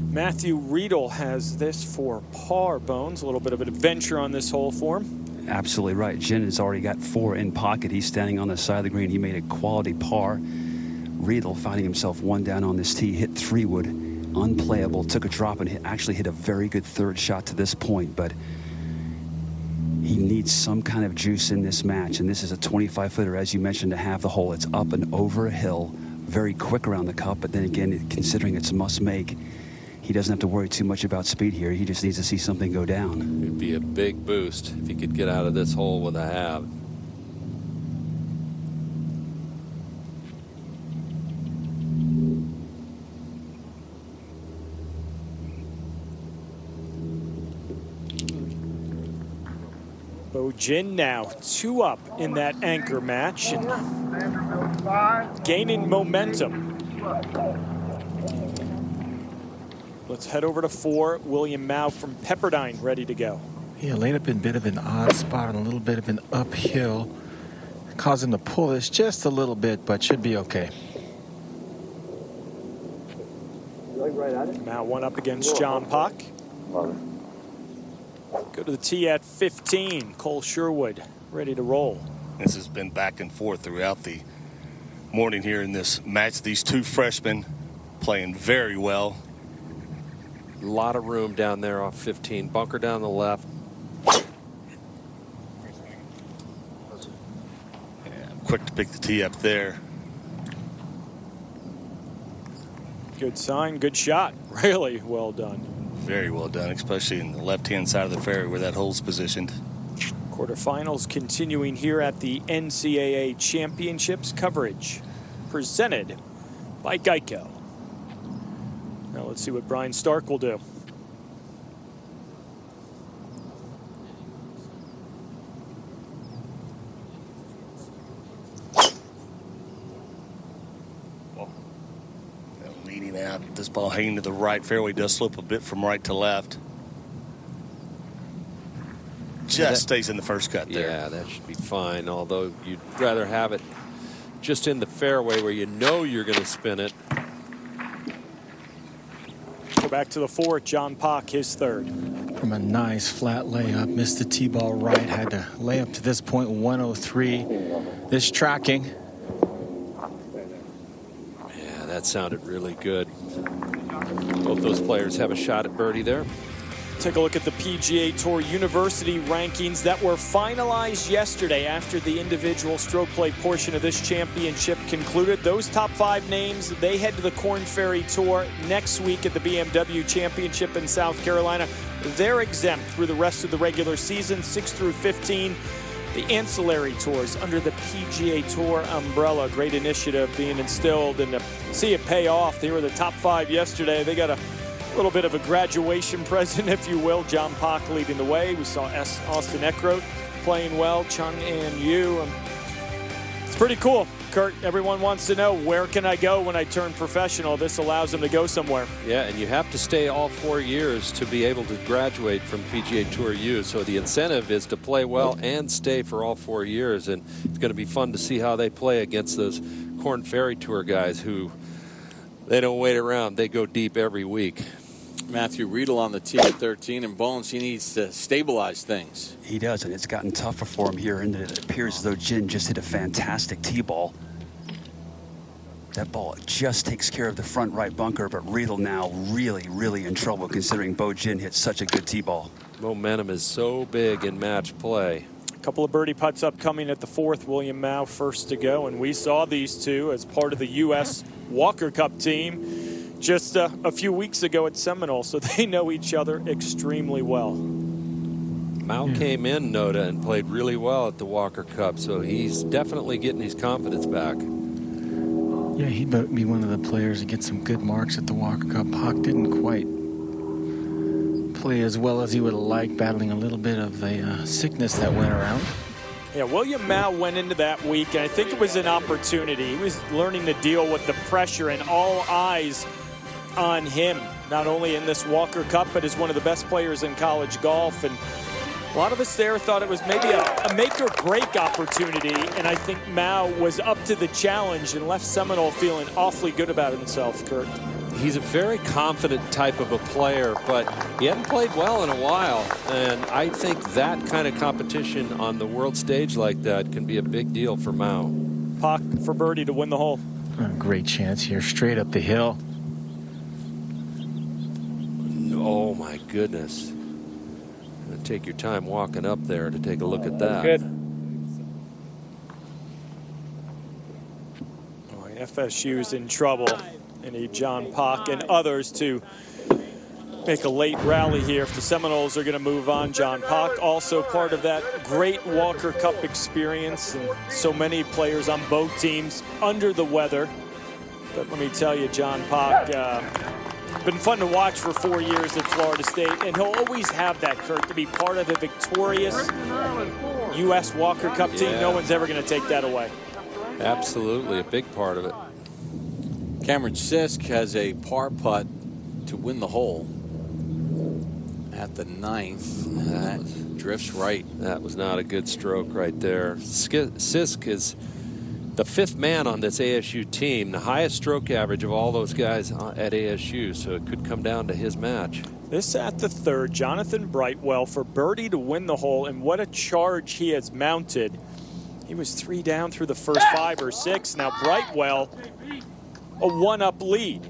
Matthew Riedel has this for par. Bones, a little bit of an adventure on this hole for him. Absolutely right. Jin has already got 4 in pocket. He's standing on the side of the green. He made a quality par. Riedel finding himself 1 down on this tee, hit 3-wood, unplayable, took a drop and actually hit a very good 3rd shot to this point, but he needs some kind of juice in this match, and this is a 25-footer, as you mentioned, to have the hole. It's up and over a hill, very quick around the cup, but then again, considering it's a must-make, he doesn't have to worry too much about speed here. He just needs to see something go down. It'd be a big boost if he could get out of this hole with a halve. Bo Jin now 2 up in that anchor match and gaining momentum. Let's head over to 4. William Mao from Pepperdine ready to go. Yeah, laid up in a bit of an odd spot on a little bit of an uphill. Caused him to pull this just a little bit, but should be okay. Mao 1 up against John Pock. Go to the tee at 15. Cole Sherwood ready to roll. This has been back and forth throughout the morning here in this match. These 2 freshmen playing very well. A lot of room down there off 15. Bunker down the left. Yeah, quick to pick the tee up there. Good sign, good shot. Really well done. Very well done, especially in the left-hand side of the fairway where that hole's positioned. Quarterfinals continuing here at the NCAA Championships. Coverage presented by Geico. Now let's see what Brian Stark will do. Leading out, this ball hanging to the right. Fairway does slope a bit from right to left. Just stays in the first cut there. Yeah, that should be fine, although you'd rather have it just in the fairway where you know you're going to spin it. Go back to the 4th. John Pock, his 3rd. From a nice flat layup, missed the tee ball right, had to lay up to this point 103. This tracking. Yeah, that sounded really good. Both those players have a shot at birdie there. Take a look at the PGA Tour University rankings that were finalized yesterday after the individual stroke play portion of this championship concluded. Those top 5 names, they head to the Korn Ferry Tour next week at the BMW Championship in South Carolina. They're exempt through the rest of the regular season, 6 through 15. The ancillary tours under the PGA Tour umbrella. Great initiative being instilled, and to see it pay off. They were the top 5 yesterday. They got a little bit of a graduation present, if you will. John Pock leading the way. We saw Austin Eckroat playing well. Chung and Yu. It's pretty cool. Kurt, everyone wants to know, where can I go when I turn professional? This allows them to go somewhere. Yeah, and you have to stay all 4 years to be able to graduate from PGA Tour U. So the incentive is to play well and stay for all 4 years. And it's going to be fun to see how they play against those Korn Ferry Tour guys who, they don't wait around. They go deep every week. Matthew Riedel on the tee at 13, and Bones, he needs to stabilize things. He does, and it's gotten tougher for him here, and it appears as though Jin just hit a fantastic tee ball. That ball just takes care of the front right bunker, but Riedel now really in trouble considering Bo Jin hit such a good tee ball. Momentum is so big in match play. A couple of birdie putts upcoming at the 4th. William Mao first to go, and we saw these two as part of the U.S. Walker Cup team just a few weeks ago at Seminole, so they know each other extremely well. Mao came in, Noda, and played really well at the Walker Cup, so he's definitely getting his confidence back. Yeah, he'd be one of the players that get some good marks at the Walker Cup. Hawk didn't quite play as well as he would have liked, battling a little bit of a sickness that went around. Yeah, William Mao went into that week, and I think it was an opportunity. He was learning to deal with the pressure and all eyes on him, not only in this Walker Cup, but as one of the best players in college golf. And a lot of us there thought it was maybe a make-or-break opportunity, and I think Mao was up to the challenge and left Seminole feeling awfully good about himself, Kurt. He's a very confident type of a player, but he hadn't played well in a while, and I think that kind of competition on the world stage like that can be a big deal for Mao. Pak for birdie to win the hole. Great chance here, straight up the hill. Oh my goodness. Take your time walking up there to take a look at that. Good. Oh, FSU's in trouble. They need John Pak and others to make a late rally here if the Seminoles are going to move on. John Pak also part of that great Walker Cup experience, and so many players on both teams under the weather. But let me tell you, John Pak, been fun to watch for 4 years at Florida State, and he'll always have that, Kurt, to be part of a victorious U.S. Walker Cup team. No one's ever going to take that away. Absolutely, a big part of it. Cameron Sisk has a par putt to win the hole at the 9th. That drifts right. That was not a good stroke right there. Sisk is the 5th man on this ASU team, the highest stroke average of all those guys at ASU, so it could come down to his match. This at the 3rd, Jonathan Brightwell for birdie to win the hole, and what a charge he has mounted. He was 3 down through the first 5 or 6. Now Brightwell, a 1-up lead.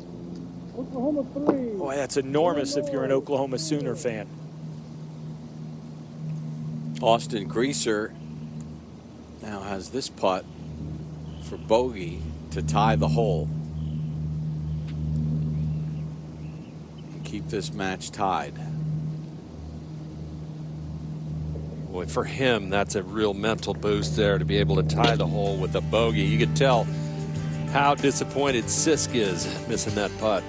Oklahoma 3. Boy, that's enormous if you're an Oklahoma Sooner fan. Austin Greaser now has this putt for bogey to tie the hole and keep this match tied. Boy, for him, that's a real mental boost there to be able to tie the hole with a bogey. You could tell how disappointed Sisk is missing that putt.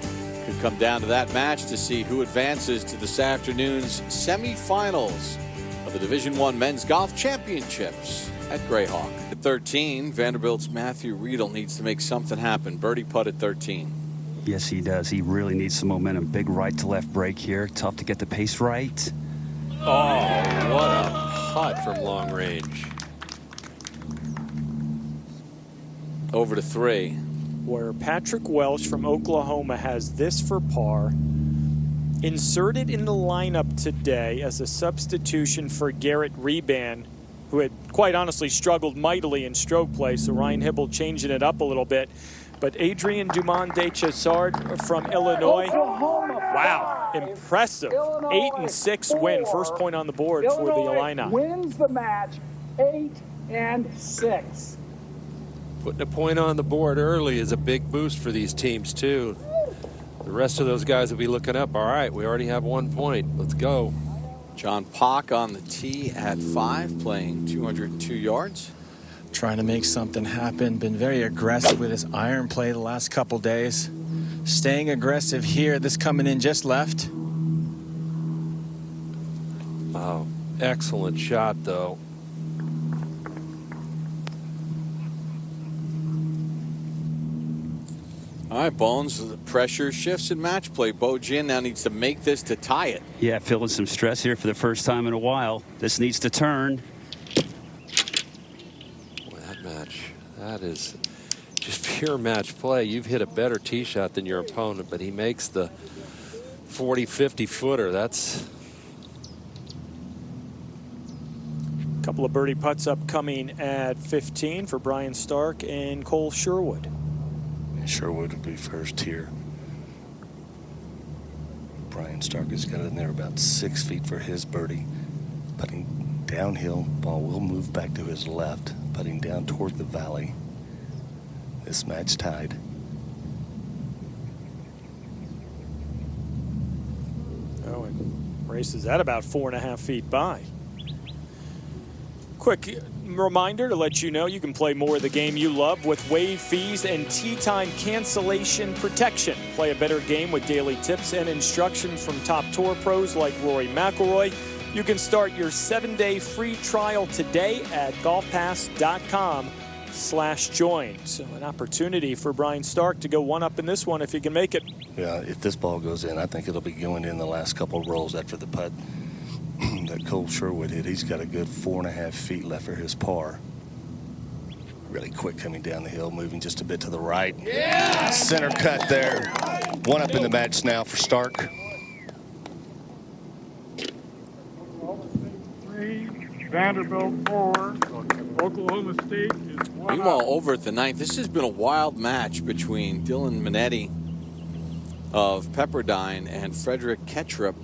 Could come down to that match to see who advances to this afternoon's semifinals of the Division I Men's Golf Championships at Grayhawk. At 13, Vanderbilt's Matthew Riedel needs to make something happen. Birdie putt at 13. Yes, he does. He really needs some momentum. Big right to left break here. Tough to get the pace right. Oh, what a putt from long range. Over to 3. Where Patrick Welsh from Oklahoma has this for par. Inserted in the lineup today as a substitution for Garrett Reban, who had quite honestly struggled mightily in stroke play, so Ryan Hibble changing it up a little bit. But Adrian Dumont de Chassard from Illinois, wow, impressive. 8-6 win, first point on the board for the Illini. Wins the match 8-6. Putting a point on the board early is a big boost for these teams, too. The rest of those guys will be looking up. All right, we already have 1 point. Let's go. John Pak on the tee at 5, playing 202 yards. Trying to make something happen. Been very aggressive with his iron play the last couple days. Staying aggressive here. This coming in just left. Wow, excellent shot, though. All right, Bones, the pressure shifts in match play. Bo Jin now needs to make this to tie it. Yeah, feeling some stress here for the first time in a while. This needs to turn. Boy, that match, that is just pure match play. You've hit a better tee shot than your opponent, but he makes the 40, 50 footer. That's a couple of birdie putts upcoming at 15 for Brian Stark and Cole Sherwood. Sherwood would be first here. Brian Stark has got it in there about 6 feet for his birdie. Putting downhill, ball will move back to his left, putting down toward the valley. This match tied. Oh, and races at about 4.5 feet by. Quick reminder to let you know you can play more of the game you love with waived fees and tee time cancellation protection. Play a better game with daily tips and instruction from top tour pros like Rory McIlroy. You can start your 7-day free trial today at golfpass.com/ /join. So an opportunity for Brian Stark to go one up in this one if he can make it. Yeah, if this ball goes in, I think it'll be going in the last couple of rolls after the putt that Cole Sherwood hit. He's got a good 4.5 feet left for his par. Really quick coming down the hill, moving just a bit to the right. Yeah! Center cut there. One up in the match now for Stark. Vanderbilt 4. Oklahoma State is 1. Meanwhile, over at the ninth, this has been a wild match between Dylan Minetti of Pepperdine and Frederick Ketchup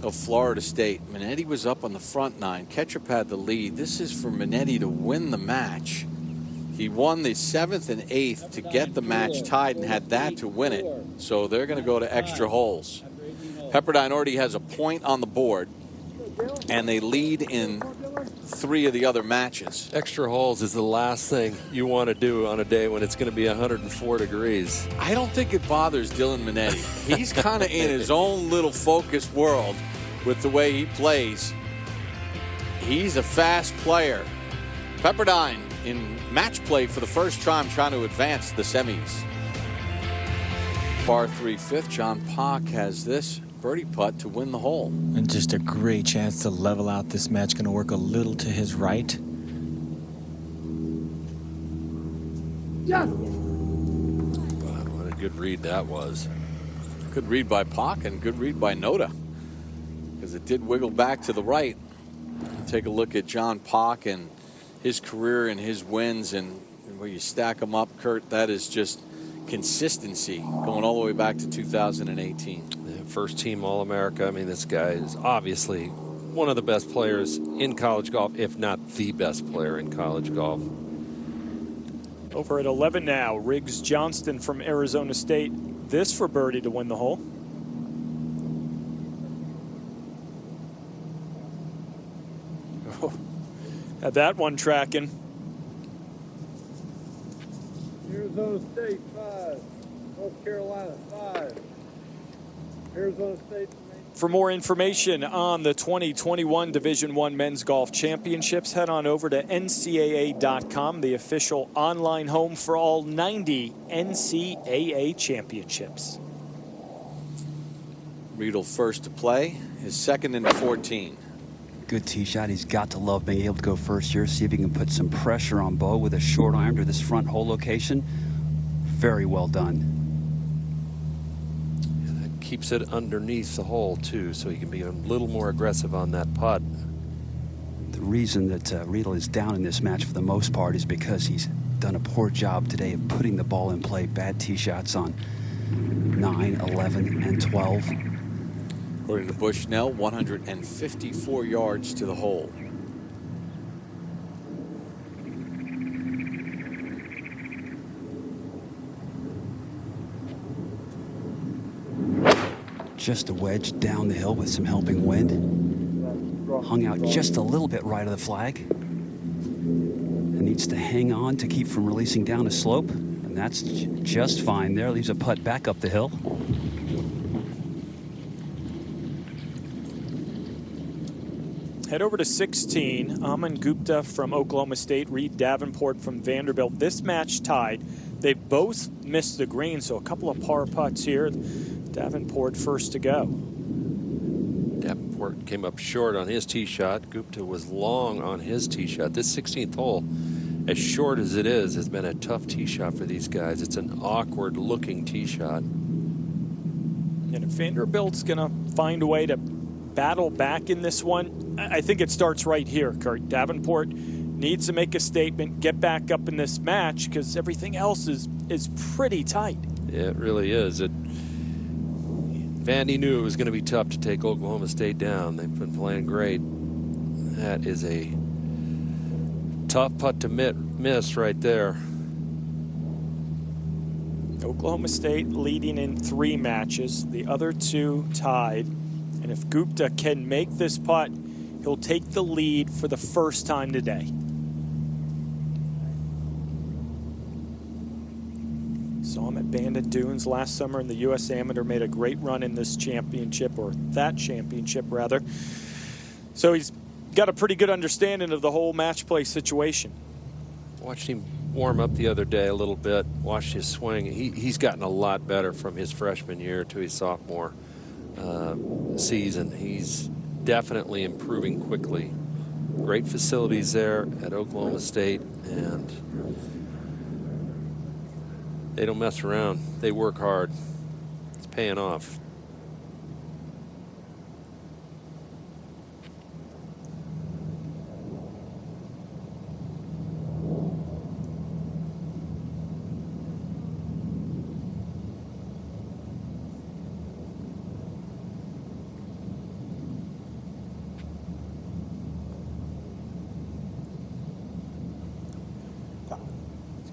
of Florida State. Minetti was up on the front nine. Ketchup had the lead. This is for Minetti to win the match. He won the 7th and 8th to get the match tied and had that to win it. So they're going to go to extra holes. Pepperdine already has a point on the board, and they lead in 3 of the other matches. Extra holes is the last thing you want to do on a day when it's going to be 104 degrees. I don't think it bothers Dylan Minetti. He's kind of in his own little focused world with the way he plays. He's a fast player. Pepperdine in match play for the first time, trying to advance the semis. Par 3 fifth, John Pock has this birdie putt to win the hole. And just a great chance to level out this match. Going to work a little to his right. Yes. Wow, what a good read that was. Good read by Pock and good read by Noda, because it did wiggle back to the right. Take a look at John Pock and his career and his wins, and where you stack them up, Kurt, that is just consistency going all the way back to 2018. Yeah, first team All-America. I mean, this guy is obviously one of the best players in college golf, if not the best player in college golf. Over at 11 now, Riggs Johnston from Arizona State. This for birdie to win the hole. Oh, had that one tracking. Arizona State 5. North Carolina 5. Arizona State. For more information on the 2021 Division I Men's Golf Championships, head on over to NCAA.com, the official online home for all 90 NCAA championships. Riedel first to play, his second into 14. Good tee shot. He's got to love being able to go first here. See if he can put some pressure on Bo with a short iron to this front hole location. Very well done. Keeps it underneath the hole too, so he can be a little more aggressive on that putt. The reason that Riedel is down in this match for the most part is because he's done a poor job today of putting the ball in play. Bad tee shots on 9, 11, and 12. According to Bushnell, 154 yards to the hole. Just a wedge down the hill with some helping wind. Hung out just a little bit right of the flag. And needs to hang on to keep from releasing down a slope. And that's just fine there. Leaves a putt back up the hill. Head over to 16. Aman Gupta from Oklahoma State, Reed Davenport from Vanderbilt. This match tied. They've both missed the green, so a couple of par putts here. Davenport first to go. Davenport came up short on his tee shot. Gupta was long on his tee shot. This 16th hole, as short as it is, has been a tough tee shot for these guys. It's an awkward looking tee shot. And if Vanderbilt's going to find a way to battle back in this one, I think it starts right here, Kurt. Davenport needs to make a statement, get back up in this match, because everything else is pretty tight. Yeah, it really is. Vandy knew it was going to be tough to take Oklahoma State down. They've been playing great. That is a tough putt to miss right there. Oklahoma State leading in 3 matches, the other 2 tied. And if Gupta can make this putt, he'll take the lead for the first time today. Saw him at Bandit Dunes last summer in the U.S. Amateur, made a great run in this championship, or that championship rather. So he's got a pretty good understanding of the whole match play situation. Watched him warm up the other day a little bit, watched his swing. He's gotten a lot better from his freshman year to his sophomore season. He's definitely improving quickly. Great facilities there at Oklahoma State, and they don't mess around. They work hard. It's paying off.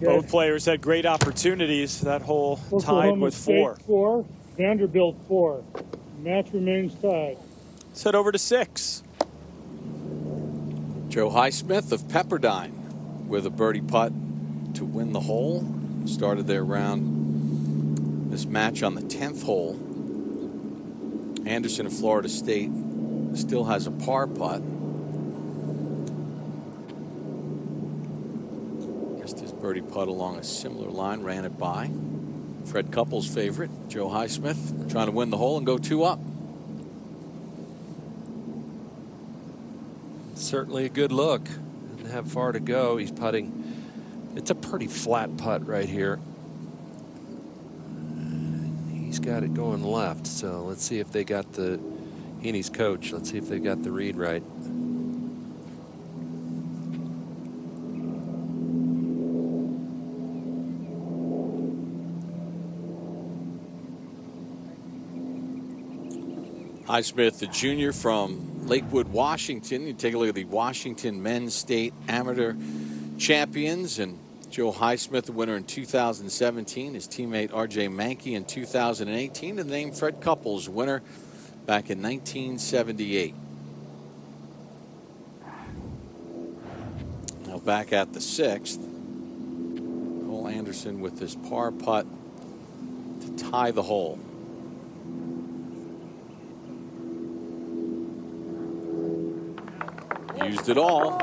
Both players had great opportunities. That hole tied with 4. 4, Vanderbilt 4. Match remains tied. Let's head over to 6. Joe Highsmith of Pepperdine with a birdie putt to win the hole. Started their round, this match on the 10th hole. Anderson of Florida State still has a par putt. Birdie putt along a similar line, ran it by. Fred Couples' favorite, Joe Highsmith, trying to win the hole and go 2 up. Certainly a good look. Doesn't have far to go. He's putting. It's a pretty flat putt right here. He's got it going left. So let's see if they got the. Heaney's coach. Let's see if they got the read right. Highsmith, the junior from Lakewood, Washington. You take a look at the Washington Men's State Amateur Champions, and Joe Highsmith, the winner in 2017. His teammate R.J. Mankey in 2018, and named Fred Couples, winner back in 1978. Now back at the 6th. Cole Anderson with this par putt to tie the hole. Used it all.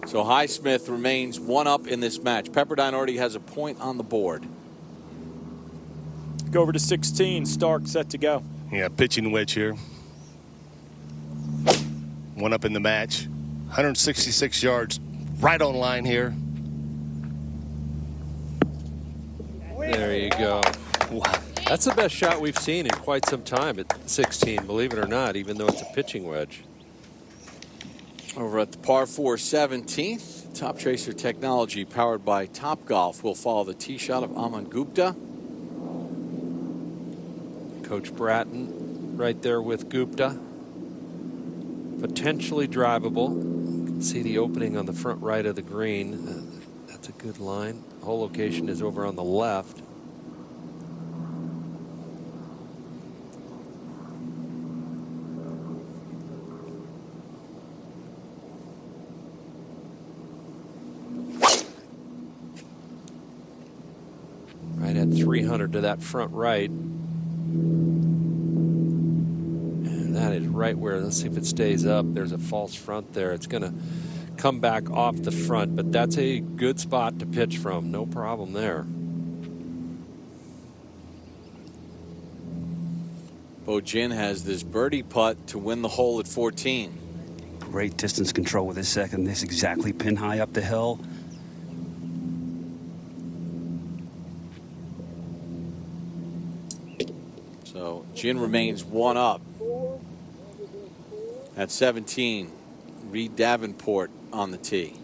So Highsmith remains 1 up in this match. Pepperdine already has a point on the board. Go over to 16. Stark set to go. Yeah, pitching wedge here. 1 up in the match. 166 yards, right on line here. There you go. Wow. That's the best shot we've seen in quite some time at 16, believe it or not, even though it's a pitching wedge. Over at the par 4 17th, Top Tracer technology powered by Topgolf will follow the tee shot of Aman Gupta. Coach Bratton right there with Gupta. Potentially drivable. You can see the opening on the front right of the green. That's a good line. Hole location is over on the left. Right at 300 to that front right. And that is right where, let's see if it stays up. There's a false front there. It's going to come back off the front, but that's a good spot to pitch from. No problem there. Bo Jin has this birdie putt to win the hole at 14. Great distance control with his second. This exactly pin high up the hill. So Jin remains 1 up. At 17, Reed Davenport on the tee.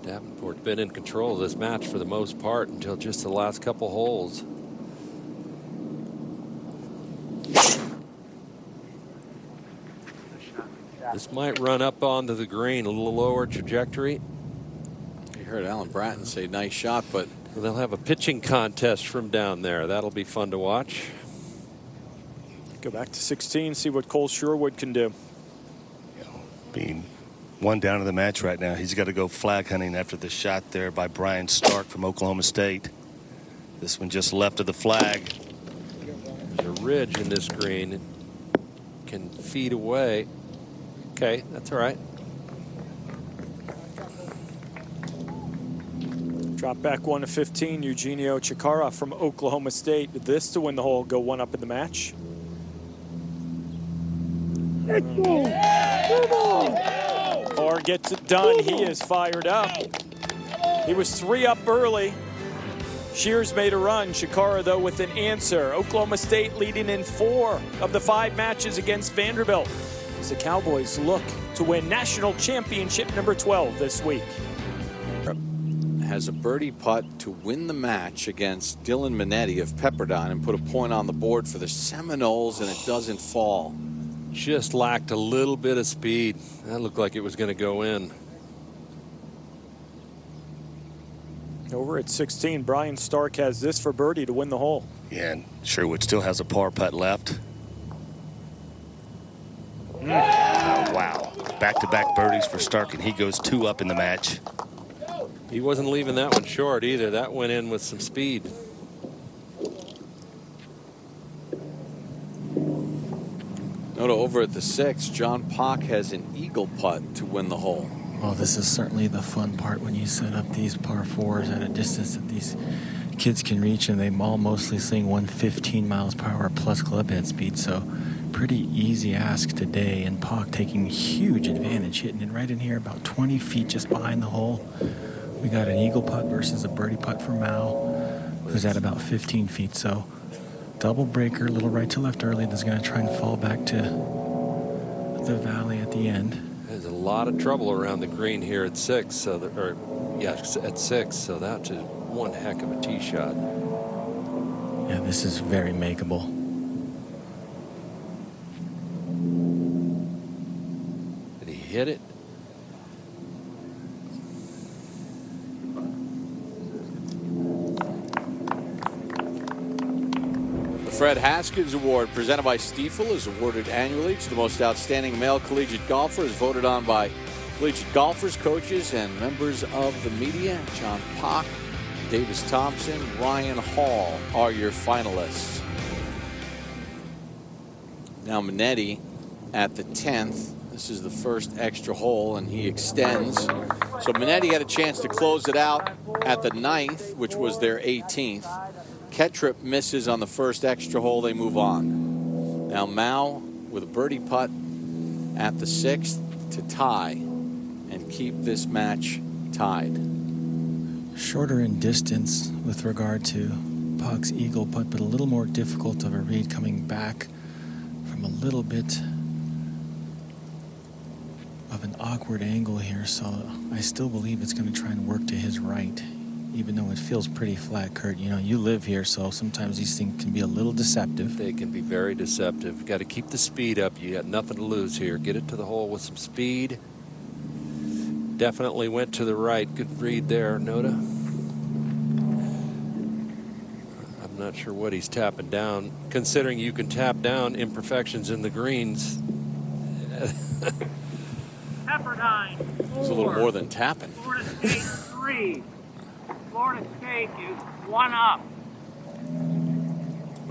Davenport's been in control of this match for the most part until just the last couple holes. This might run up onto the green, a little lower trajectory. You heard Alan Bratton say nice shot, but they'll have a pitching contest from down there. That'll be fun to watch. Go back to 16, see what Cole Sherwood can do. Being 1 down in the match right now, he's got to go flag hunting after the shot there by Brian Stark from Oklahoma State. This one just left of the flag. There's a ridge in this green. It can feed away. Okay, that's all right. Drop back 1 to 15. Eugenio Chikara from Oklahoma State. This to win the hole, go 1 up in the match. Or gets it done. He is fired up. He was 3 up early. Shears made a run. Chikara, though, with an answer. Oklahoma State leading in 4 of the 5 matches against Vanderbilt, as the Cowboys look to win national championship number 12 this week. Has a birdie putt to win the match against Dylan Minetti of Pepperdine and put a point on the board for the Seminoles, and it doesn't fall. Just lacked a little bit of speed. That looked like it was going to go in. Over at 16, Brian Stark has this for birdie to win the hole. Yeah, and Sherwood still has a par putt left. Oh, wow. Back-to-back birdies for Stark, and he goes 2 up in the match. He wasn't leaving that one short either. That went in with some speed. Note over at the 6, John Pock has an eagle putt to win the hole. Well, this is certainly the fun part when you set up these par 4s at a distance that these kids can reach, and they all mostly sling 115 miles per hour plus club head speed, so pretty easy ask today, and Pock taking huge advantage, hitting it right in here about 20 feet just behind the hole. We got an eagle putt versus a birdie putt for Mao, who's at about 15 feet, so double breaker, a little right to left early, that's going to try and fall back to the valley at the end. There's a lot of trouble around the green here at 6, so at 6, so that's one heck of a tee shot. Yeah, this is very makeable. Did he hit it? Fred Haskins Award, presented by Stiefel, is awarded annually to the most outstanding male collegiate golfer, is voted on by collegiate golfers, coaches, and members of the media. John Pock, Davis Thompson, Ryan Hall are your finalists. Now Minetti at the 10th. This is the first extra hole, and he extends. So Minetti had a chance to close it out at the 9th, which was their 18th. Kettrip misses on the first extra hole. They move on. Now Mao with a birdie putt at the 6th to tie and keep this match tied. Shorter in distance with regard to Pock's eagle putt, but a little more difficult of a read coming back from a little bit of an awkward angle here. So I still believe it's going to try and work to his right, even though it feels pretty flat. Kurt, you know, you live here, so sometimes these things can be a little deceptive. They can be very deceptive. Got to keep the speed up. You got nothing to lose here. Get it to the hole with some speed. Definitely went to the right. Good read there, Noda. I'm not sure what he's tapping down, considering you can tap down imperfections in the greens. Pepperdine, 4. It's a little more than tapping. Florida State, 3. Florida State is 1 up.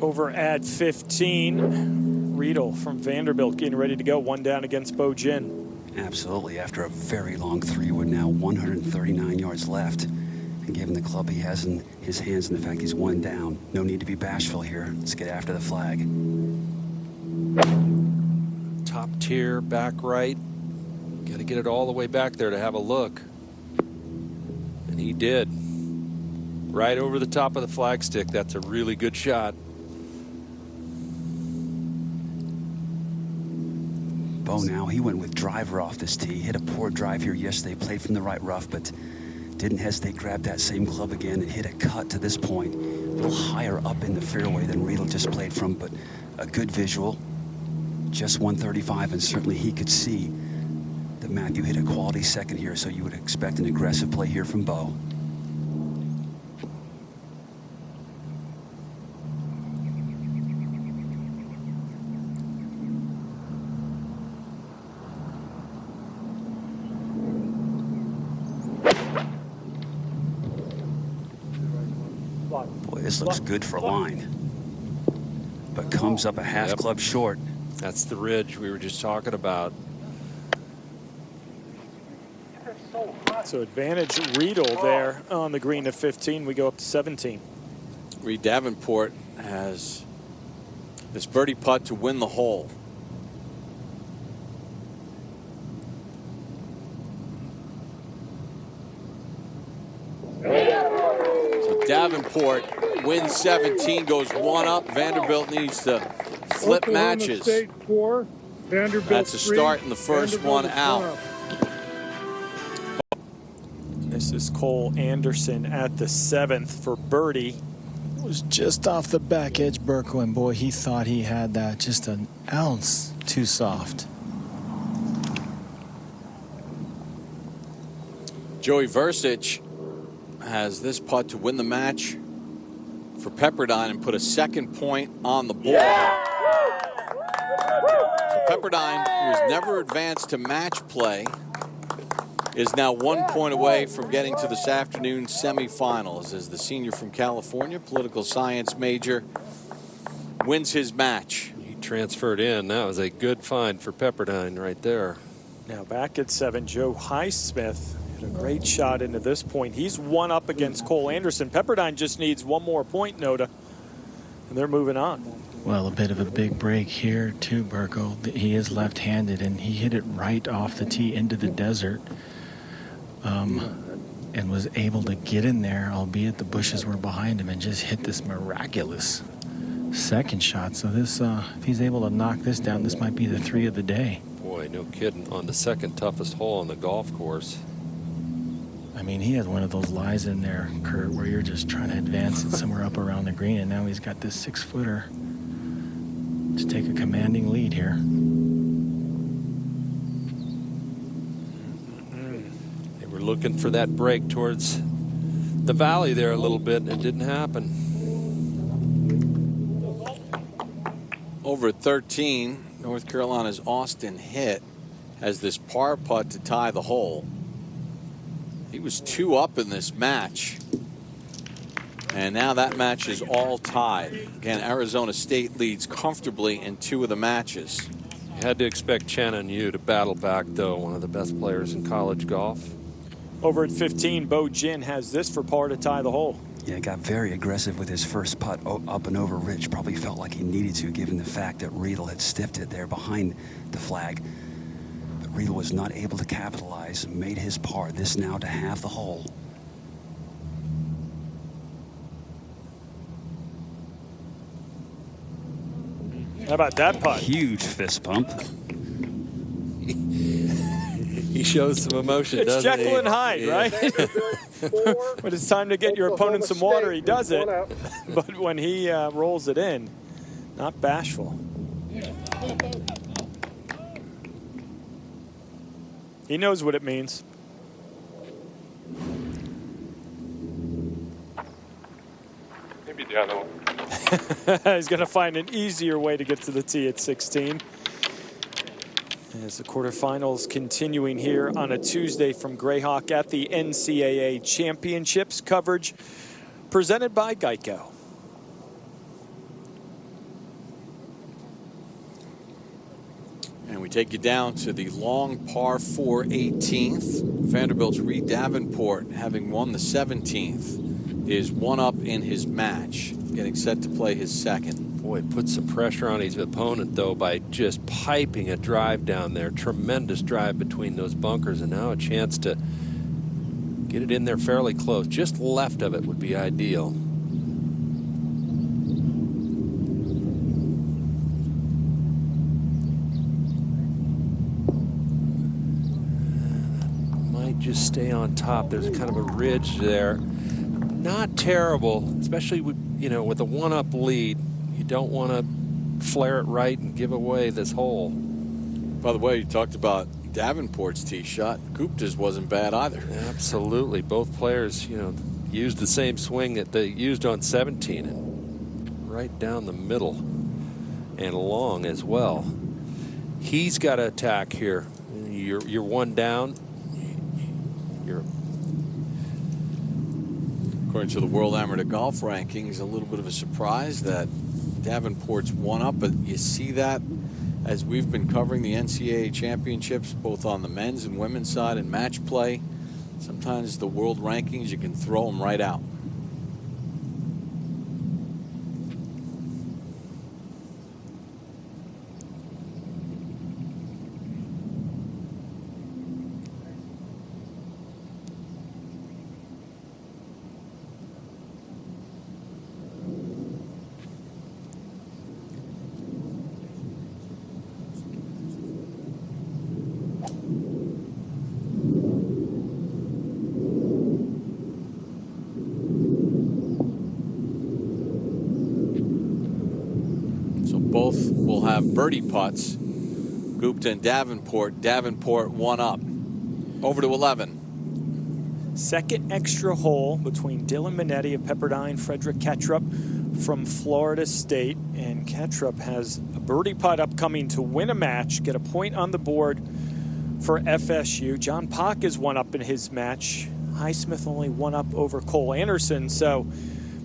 Over at 15, Riedel from Vanderbilt getting ready to go. 1 down against Bo Jin. Absolutely. After a very long 3-wood now, 139 yards left. And given the club he has in his hands and the fact he's 1 down, no need to be bashful here. Let's get after the flag. Top tier, back right. Got to get it all the way back there to have a look. And he did. Right over the top of the flagstick. That's a really good shot. Bo now, he went with driver off this tee. Hit a poor drive here yesterday. Played from the right rough, but didn't hesitate. Grabbed that same club again and hit a cut to this point. A little higher up in the fairway than Riedel just played from, but a good visual. Just 135, and certainly he could see that Matthew hit a quality second here, so you would expect an aggressive play here from Bo. Boy, this looks good for line, but comes up a half club short. That's the ridge we were just talking about. You're so right. So advantage Riedel there on the green of 15. We go up to 17. Reed Davenport has this birdie putt to win the hole. So Davenport wins 17, goes one up. Vanderbilt needs to flip matches. State 4, Vanderbilt That's a 3, start in the first Vanderbilt one out. This is Cole Anderson at the 7th for birdie. It was just off the back edge, Burko, and boy, he thought he had that just an ounce too soft. Joey Versich has this putt to win the match for Pepperdine and put a second point on the board. So Pepperdine, who has never advanced to match play, is now 1 point away from getting to this afternoon's semifinals as the senior from California, political science major, wins his match. He transferred in. That was a good find for Pepperdine right there. Now back at 7, Joe Highsmith hit a great shot into this point. He's one up against Cole Anderson. Pepperdine just needs one more point, Noda, and they're moving on. Well, a bit of a big break here too, Burko. He is left-handed, and he hit it right off the tee into the desert. And was able to get in there, albeit the bushes were behind him, and just hit this miraculous second shot. So this, if he's able to knock this down, this might be the 3 of the day. Boy, no kidding. On the second toughest hole on the golf course. I mean, he has one of those lies in there, Kurt, where you're just trying to advance it somewhere up around the green, and now he's got this 6-footer to take a commanding lead here. Looking for that break towards the valley there a little bit, and it didn't happen. Over at 13, North Carolina's Austin Hitt has this par putt to tie the hole. He was 2 up in this match, and now that match is all tied. Again, Arizona State leads comfortably in 2 of the matches. You had to expect Shannon Yu to battle back, though, one of the best players in college golf. Over at 15, Bo Jin has this for par to tie the hole. Yeah, got very aggressive with his first putt up and over Rich. Probably felt like he needed to, given the fact that Riedel had stiffed it there behind the flag. But Riedel was not able to capitalize, made his par. This now to halve the hole. How about that putt? Huge fist pump. He shows some emotion, It's doesn't he? Jekyll and Hyde, right? When it's time to get your opponent some water, he does it. But when he rolls it in, not bashful. He knows what it means. Maybe the other one. He's going to find an easier way to get to the tee at 16. As the quarterfinals continuing here on a Tuesday from Grayhawk at the NCAA Championships. Coverage presented by Geico. And we take you down to the long par 4 18th. Vanderbilt's Reed Davenport, having won the 17th, is 1 up in his match, getting set to play his second. Boy, put some pressure on his opponent, though, by just piping a drive down there. Tremendous drive between those bunkers, and now a chance to get it in there fairly close. Just left of it would be ideal. Might just stay on top. There's a kind of a ridge there. Not terrible, especially with, you know, with a 1-up lead. You don't want to flare it right and give away this hole. By the way, you talked about Davenport's tee shot. Gupta's wasn't bad either. Absolutely. Both players, you know, used the same swing that they used on 17, and right down the middle and long as well. He's got to attack here. You're 1 down. According to the World Amateur Golf Rankings, a little bit of a surprise that Davenport's 1 up, but you see that as we've been covering the NCAA championships, both on the men's and women's side in match play. Sometimes the world rankings, you can throw them right out. Both will have birdie putts. Gupta and Davenport. Davenport one up. Over to 11. Second extra hole between Dylan Minetti of Pepperdine, Frederick Kettrup from Florida State. And Kettrup has a birdie putt upcoming to win a match, get a point on the board for FSU. John Pock is one up in his match. Highsmith only one up over Cole Anderson. So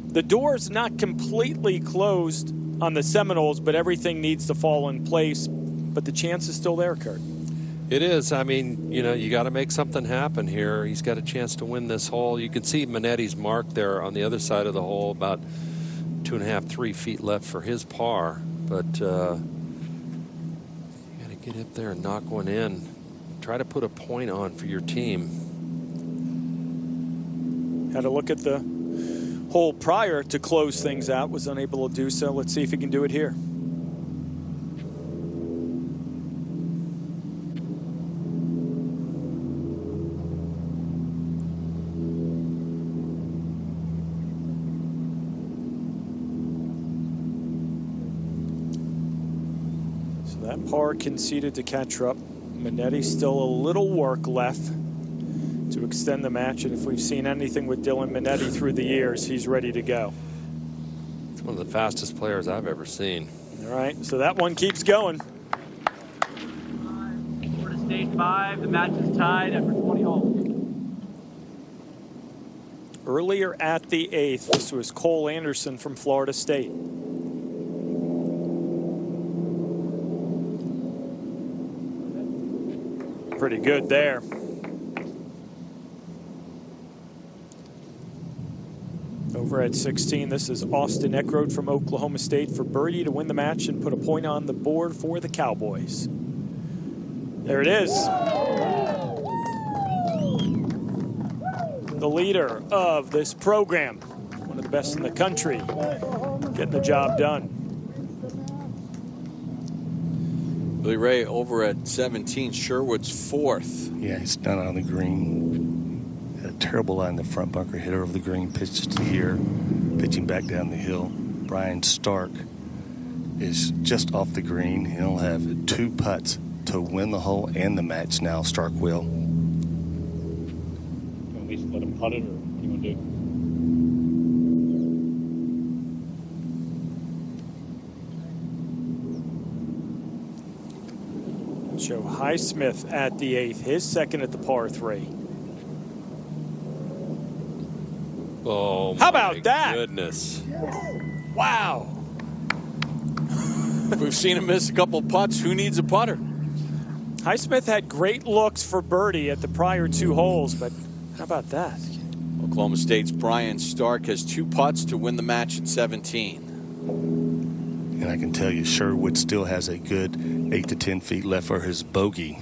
the door's not completely closed on the Seminoles, but everything needs to fall in place. But the chance is still there, Kurt. It is. I mean, you know, you got to make something happen here. He's got a chance to win this hole. You can see Minetti's mark there on the other side of the hole, about 2.5, 3 feet left for his par. But you got to get up there and knock one in. Try to put a point on for your team. Had a look at the hole prior to close things out, was unable to do so. Let's see if he can do it here. So that par conceded to Kettrup. Minetti still a little work left to extend the match, and if we've seen anything with Dylan Minetti through the years, he's ready to go. It's one of the fastest players I've ever seen. All right, so that one keeps going. Florida State 5, the match is tied after 20 holes. Earlier at the 8th, this was Cole Anderson from Florida State. Pretty good there. Over at 16, this is Austin Eckroat from Oklahoma State for birdie to win the match and put a point on the board for the Cowboys. There it is. The leader of this program, one of the best in the country, getting the job done. Billy Ray over at 17, Sherwood's 4th. Yeah, he's not on the green. Had a terrible line in the front bunker, hit over the green, pitches to here, pitching back down the hill. Brian Stark is just off the green. He'll have 2 putts to win the hole and the match now. Stark will. At least let him putt it, or what do you want to do? Joe Highsmith at the 8th, his second at the par 3. Oh, how about that? Goodness. Wow. We've seen him miss a couple putts. Who needs a putter? Highsmith had great looks for birdie at the prior 2 holes, but how about that? Oklahoma State's Brian Stark has 2 putts to win the match at 17. And I can tell you, Sherwood still has a good 8 to 10 feet left for his bogey.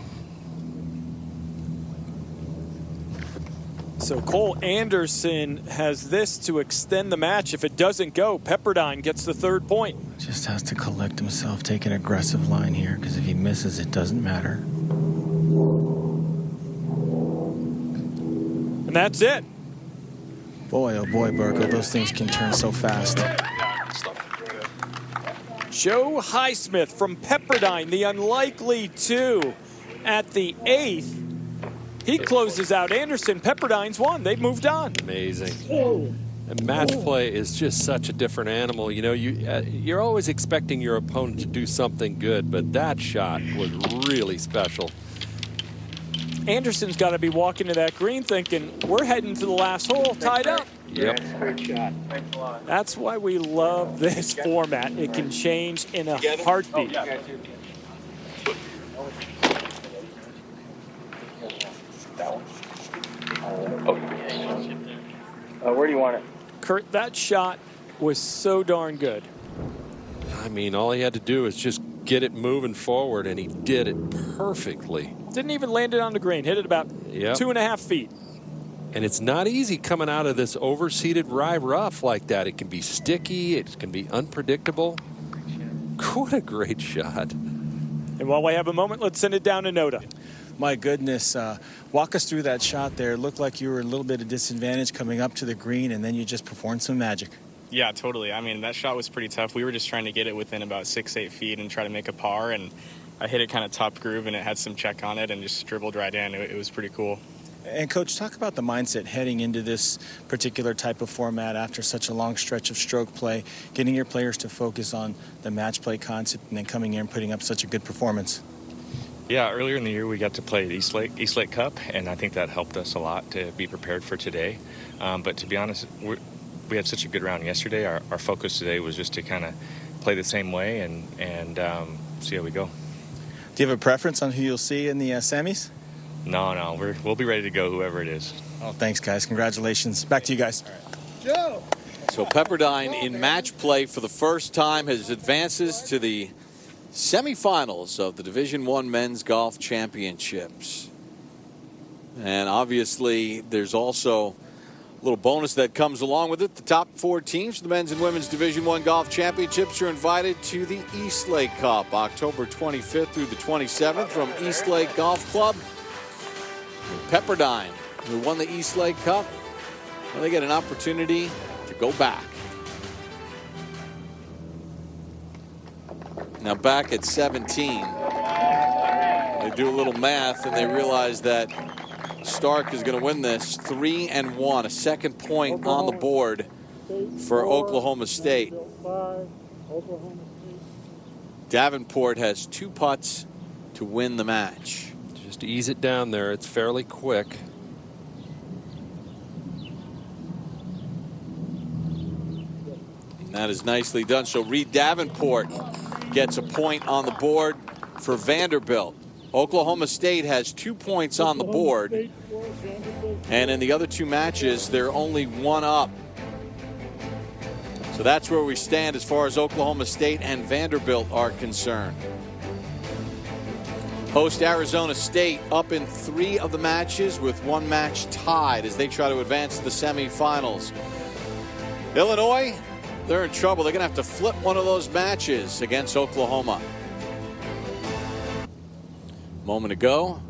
So Cole Anderson has this to extend the match. If it doesn't go, Pepperdine gets the 3rd point. Just has to collect himself, take an aggressive line here, because if he misses, it doesn't matter. And that's it. Boy, oh boy, Burko, those things can turn so fast. Joe Highsmith from Pepperdine, the unlikely 2 at the 8th. He closes out Anderson. Pepperdine's won. They've moved on. Amazing. And match play is just such a different animal. You know, you're always expecting your opponent to do something good, but that shot was really special. Anderson's got to be walking to that green thinking, we're heading to the last hole, tied up. Yep. Great shot. Thanks a lot. That's why we love this format. It can change in a heartbeat. That one. Where do you want it? Kurt, that shot was so darn good. I mean, all he had to do is just get it moving forward, and he did it perfectly. Didn't even land it on the green. Hit it about 2.5 feet. And it's not easy coming out of this overseeded rye rough like that. It can be sticky. It can be unpredictable. What a great shot. And while we have a moment, let's send it down to Noda. My goodness, walk us through that shot there. It looked like you were a little bit of disadvantage coming up to the green, and then you just performed some magic. Yeah, totally. I mean, that shot was pretty tough. We were just trying to get it within about 6-8 feet and try to make a par, and I hit it kind of top groove, and it had some check on it and just dribbled right in. It was pretty cool. And, Coach, talk about the mindset heading into this particular type of format after such a long stretch of stroke play, getting your players to focus on the match play concept and then coming in and putting up such a good performance. Yeah, earlier in the year we got to play at East Lake Cup, and I think that helped us a lot to be prepared for today. But to be honest, we had such a good round yesterday. Our focus today was just to kind of play the same way and see how we go. Do you have a preference on who you'll see in the semis? No, we'll be ready to go, whoever it is. Oh, thanks, guys. Congratulations. Back to you guys. Joe! So Pepperdine in match play for the first time advances to the semifinals of the Division I Men's Golf Championships. And obviously there's also a little bonus that comes along with it. The top 4 teams for the men's and women's Division I Golf Championships are invited to the East Lake Cup, October 25th through the 27th from East Lake Golf Club. Pepperdine, who won the East Lake Cup, well, they get an opportunity to go back. Now back at 17, they do a little math and they realize that Stark is going to win this 3-1, a second point on the board for Oklahoma State. Davenport has 2 putts to win the match. Just ease it down there. It's fairly quick. And that is nicely done. So Reed Davenport gets a point on the board for Vanderbilt. Oklahoma State has 2 points on the board. And in the other 2 matches, they're only 1 up. So that's where we stand as far as Oklahoma State and Vanderbilt are concerned. Host Arizona State up in 3 of the matches with 1 match tied as they try to advance to the semifinals. Illinois, they're in trouble. They're going to have to flip one of those matches against Oklahoma. Moment ago,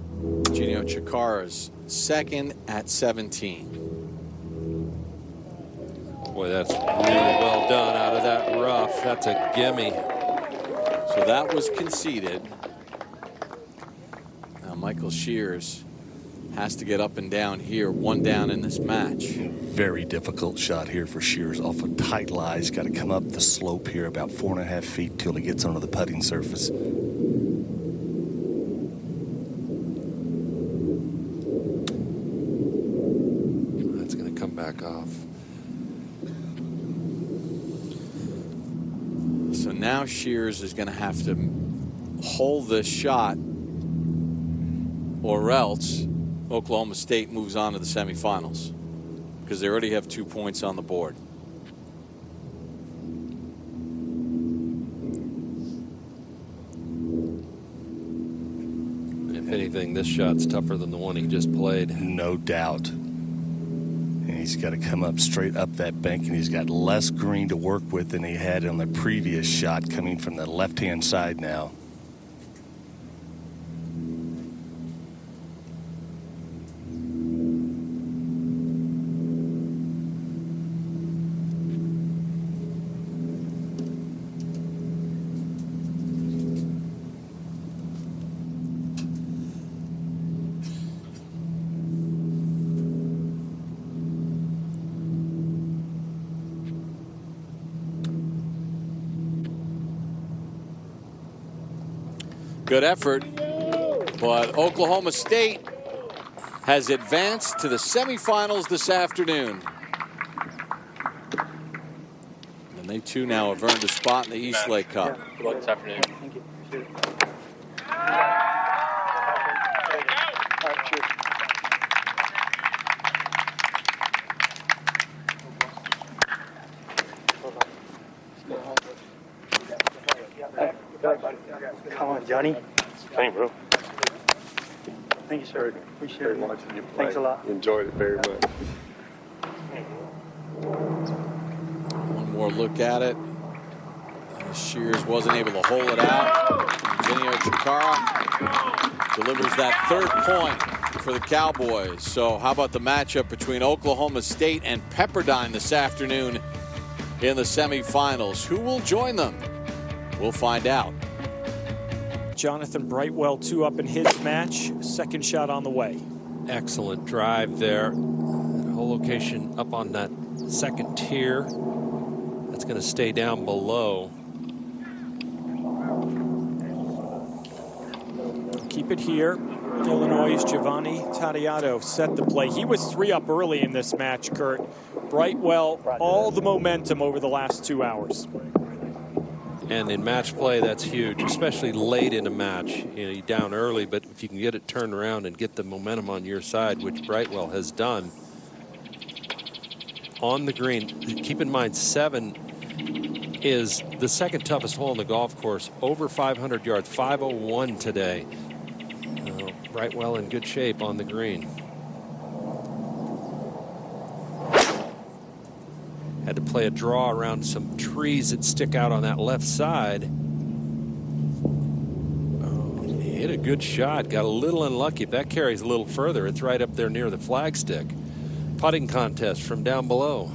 Genio Chikara's second at 17. Boy, that's really well done out of that rough. That's a gimme. So that was conceded. Now Michael Shears has to get up and down here, 1 down in this match. Very difficult shot here for Shears off a tight lie. He's got to come up the slope here about 4.5 feet till he gets onto the putting surface. Back off. So now Shears is going to have to hold this shot, or else Oklahoma State moves on to the semifinals because they already have 2 points on the board. If anything, this shot's tougher than the one he just played. No doubt. He's got to come up straight up that bank, and he's got less green to work with than he had on the previous shot coming from the left-hand side now. Good effort, but Oklahoma State has advanced to the semifinals this afternoon. And they too now have earned a spot in the East Lake Cup. Good luck this afternoon. Thank you. Come on, Johnny. Thank you, bro. Thank you, sir. Appreciate it. Watching you play. Thanks a lot. Enjoyed it very much. One more look at it. Shears wasn't able to hold it out. Eugenio Chikara delivers that third point for the Cowboys. So how about the matchup between Oklahoma State and Pepperdine this afternoon in the semifinals? Who will join them? We'll find out. Jonathan Brightwell 2 up in his match. Second shot on the way. Excellent drive there. That whole location up on that second tier. That's going to stay down below. Keep it here. Illinois' Giovanni Tadiato set the play. He was 3 up early in this match, Kurt. Brightwell, all the momentum over the last 2 hours. And in match play, that's huge, especially late in a match. You know, you're down early, but if you can get it turned around and get the momentum on your side, which Brightwell has done on the green. Keep in mind, 7 is the second toughest hole on the golf course, over 500 yards, 501 today. Brightwell in good shape on the green. Had to play a draw around some trees that stick out on that left side. Oh, he hit a good shot. Got a little unlucky. If that carries a little further, it's right up there near the flagstick. Putting contest from down below.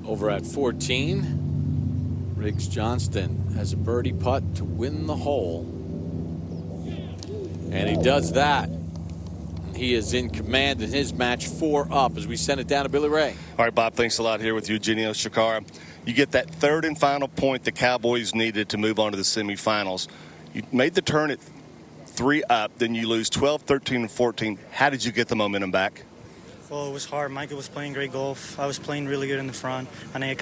Over at 14, Riggs Johnston has a birdie putt to win the hole. And he does that. He is in command in his match, 4 up as we send it down to Billy Ray. All right, Bob, thanks a lot here with Eugenio Chikara. You get that third and final point the Cowboys needed to move on to the semifinals. You made the turn at 3 up, then you lose 12, 13, and 14. How did you get the momentum back? Well, it was hard. Michael was playing great golf. I was playing really good in the front. And I had a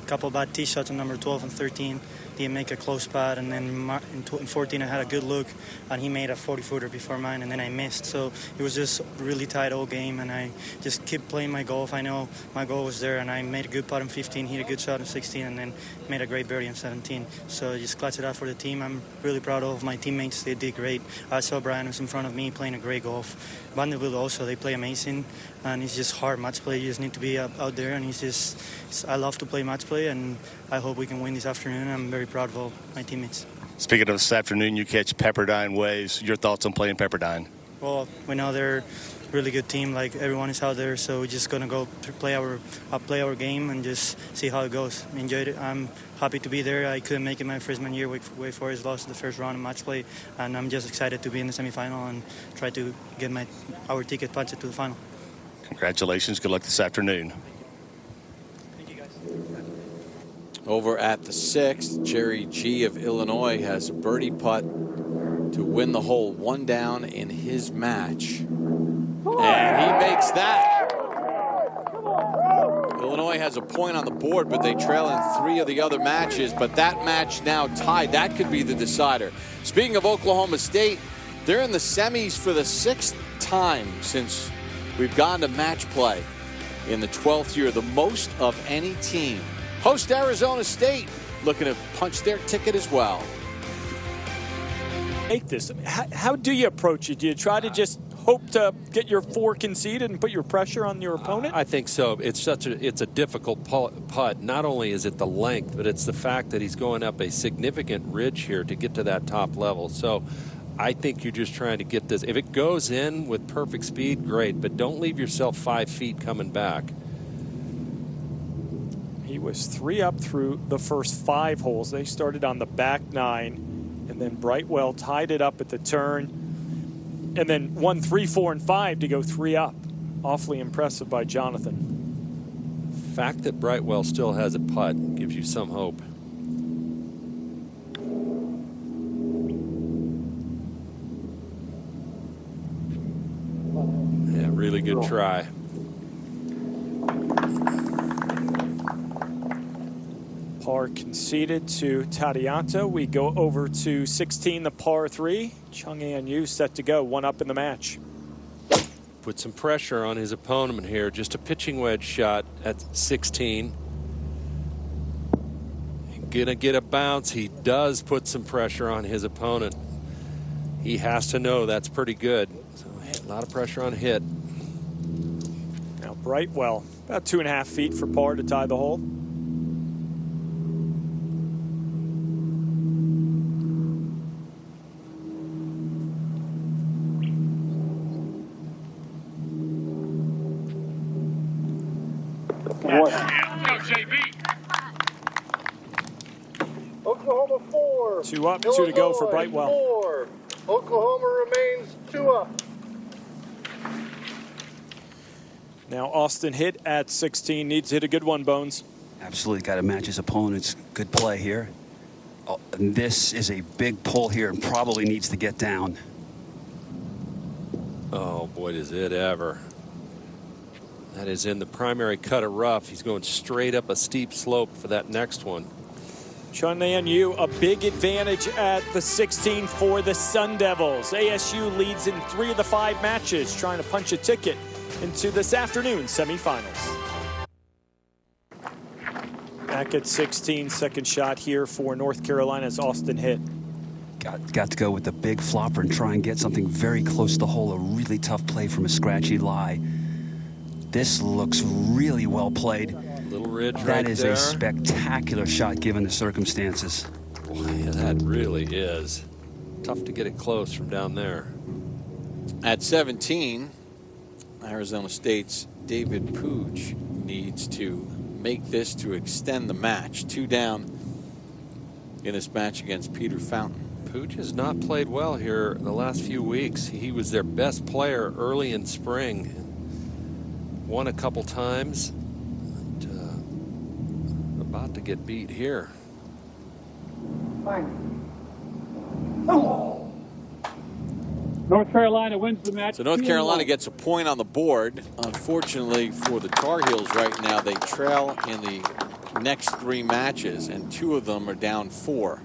couple bad tee shots on number 12 and 13. Didn't make a close spot, and then in 14 I had a good look, and he made a 40-footer before mine, and then I missed. So it was just a really tight old game, and I just kept playing my golf. I know my goal was there, and I made a good putt in 15, hit a good shot in 16, and then made a great birdie in 17. So just clutched it out for the team. I'm really proud of my teammates. They did great. I saw Brian was in front of me playing a great golf. Vanderbilt also, they play amazing, and it's just hard match play. You just need to be out there, and I love to play match play, and I hope we can win this afternoon. I'm very proud of all my teammates. Speaking of this afternoon, you catch Pepperdine Waves. Your thoughts on playing Pepperdine? Well, we know they're a really good team. Like, everyone is out there, so we're just gonna go play our game and just see how it goes. Enjoyed it. I'm happy to be there. I couldn't make it my freshman year. Wake Forest lost the first round of match play, and I'm just excited to be in the semifinal and try to get our ticket punched to the final. Congratulations. Good luck this afternoon. Thank you, guys. Over at the 6th, Jerry G of Illinois has a birdie putt to win the hole, 1 down in his match. And he makes that. Illinois has a point on the board, but they trail in 3 of the other matches. But that match now tied. That could be the decider. Speaking of Oklahoma State, they're in the semis for the 6th time since we've gone to match play in the 12th year, the most of any team. Host Arizona State looking to punch their ticket as well. Make this. How do you approach it? Do you try to just hope to get your 4 conceded and put your pressure on your opponent? I think so. It's a difficult putt. Not only is it the length, but it's the fact that he's going up a significant ridge here to get to that top level. So I think you're just trying to get this. If it goes in with perfect speed, great, but don't leave yourself 5 feet coming back. He was 3 up through the first 5 holes. They started on the back 9, and then Brightwell tied it up at the turn, and then won 3, 4, and 5 to go 3 up. Awfully impressive by Jonathan. The fact that Brightwell still has a putt gives you some hope. Yeah, really good try. Par conceded to Tadiato. We go over to 16, the par 3. Chung An Yu set to go, 1 up in the match. put some pressure on his opponent here. Just a pitching wedge shot at 16. Gonna get a bounce. He does put some pressure on his opponent. He has to know that's pretty good. So a lot of pressure on hit. Now Brightwell, about 2.5 feet for par to tie the hole. Oklahoma 4. 2 up, 2 to go for Brightwell. 4. Oklahoma remains 2 up. Now Austin hit at 16. Needs to hit a good one, Bones. Absolutely got to match his opponent's good play here. Oh, and this is a big pull here and probably needs to get down. Oh, boy, does it ever. That is in the primary cut of rough. He's going straight up a steep slope for that next one. Chunanyu, a big advantage at the 16 for the Sun Devils. ASU leads in 3 of the 5 matches, trying to punch a ticket into this afternoon's semifinals. Back at 16, second shot here for North Carolina's Austin hit. Got to go with the big flopper and try and get something very close to the hole. A really tough play from a scratchy lie. This looks really well played. Little ridge right there. That is a spectacular shot given the circumstances. Boy, that really is. Tough to get it close from down there. At 17, Arizona State's David Pooch needs to make this to extend the match. 2 down in this match against Peter Fountain. Pooch has not played well here the last few weeks. He was their best player early in spring. Won a couple times. About to get beat here. North Carolina wins the match. So North Carolina gets a point on the board. Unfortunately for the Tar Heels right now, they trail in the next 3 matches, and 2 of them are down 4.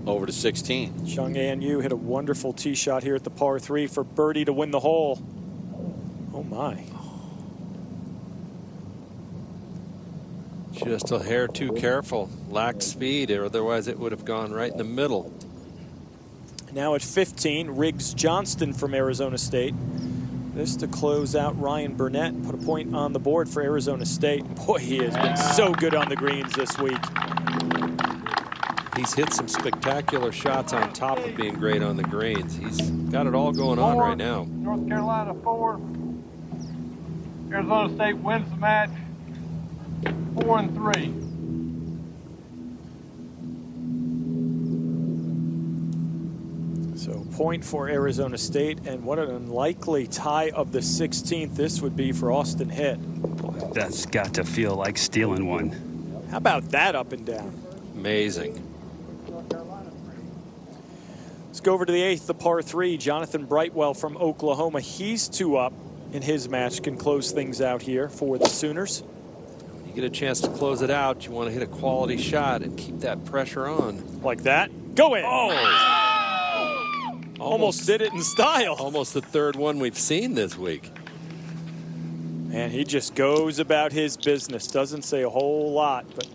Over to 16. Chunanyu hit a wonderful tee shot here at the par 3 for birdie to win the hole. Oh my. Just a hair too careful. Lacked speed, or otherwise it would have gone right in the middle. Now at 15, Riggs Johnston from Arizona State. This to close out Ryan Burnett. Put a point on the board for Arizona State. Boy, he has been so good on the greens this week. He's hit some spectacular shots on top of being great on the greens. He's got it all going on right now. North Carolina 4. Arizona State wins the match 4-3. So point for Arizona State, and what an unlikely tie of the 16th this would be for Austin Hitt. That's got to feel like stealing one. How about that up and down? Amazing. Let's go over to the 8th, the par 3. Jonathan Brightwell from Oklahoma. He's 2 up in his match. Can close things out here for the Sooners. When you get a chance to close it out, you want to hit a quality shot and keep that pressure on. Like that. Go in. Oh! Almost did it in style. Almost the 3rd one we've seen this week. And he just goes about his business. Doesn't say a whole lot, but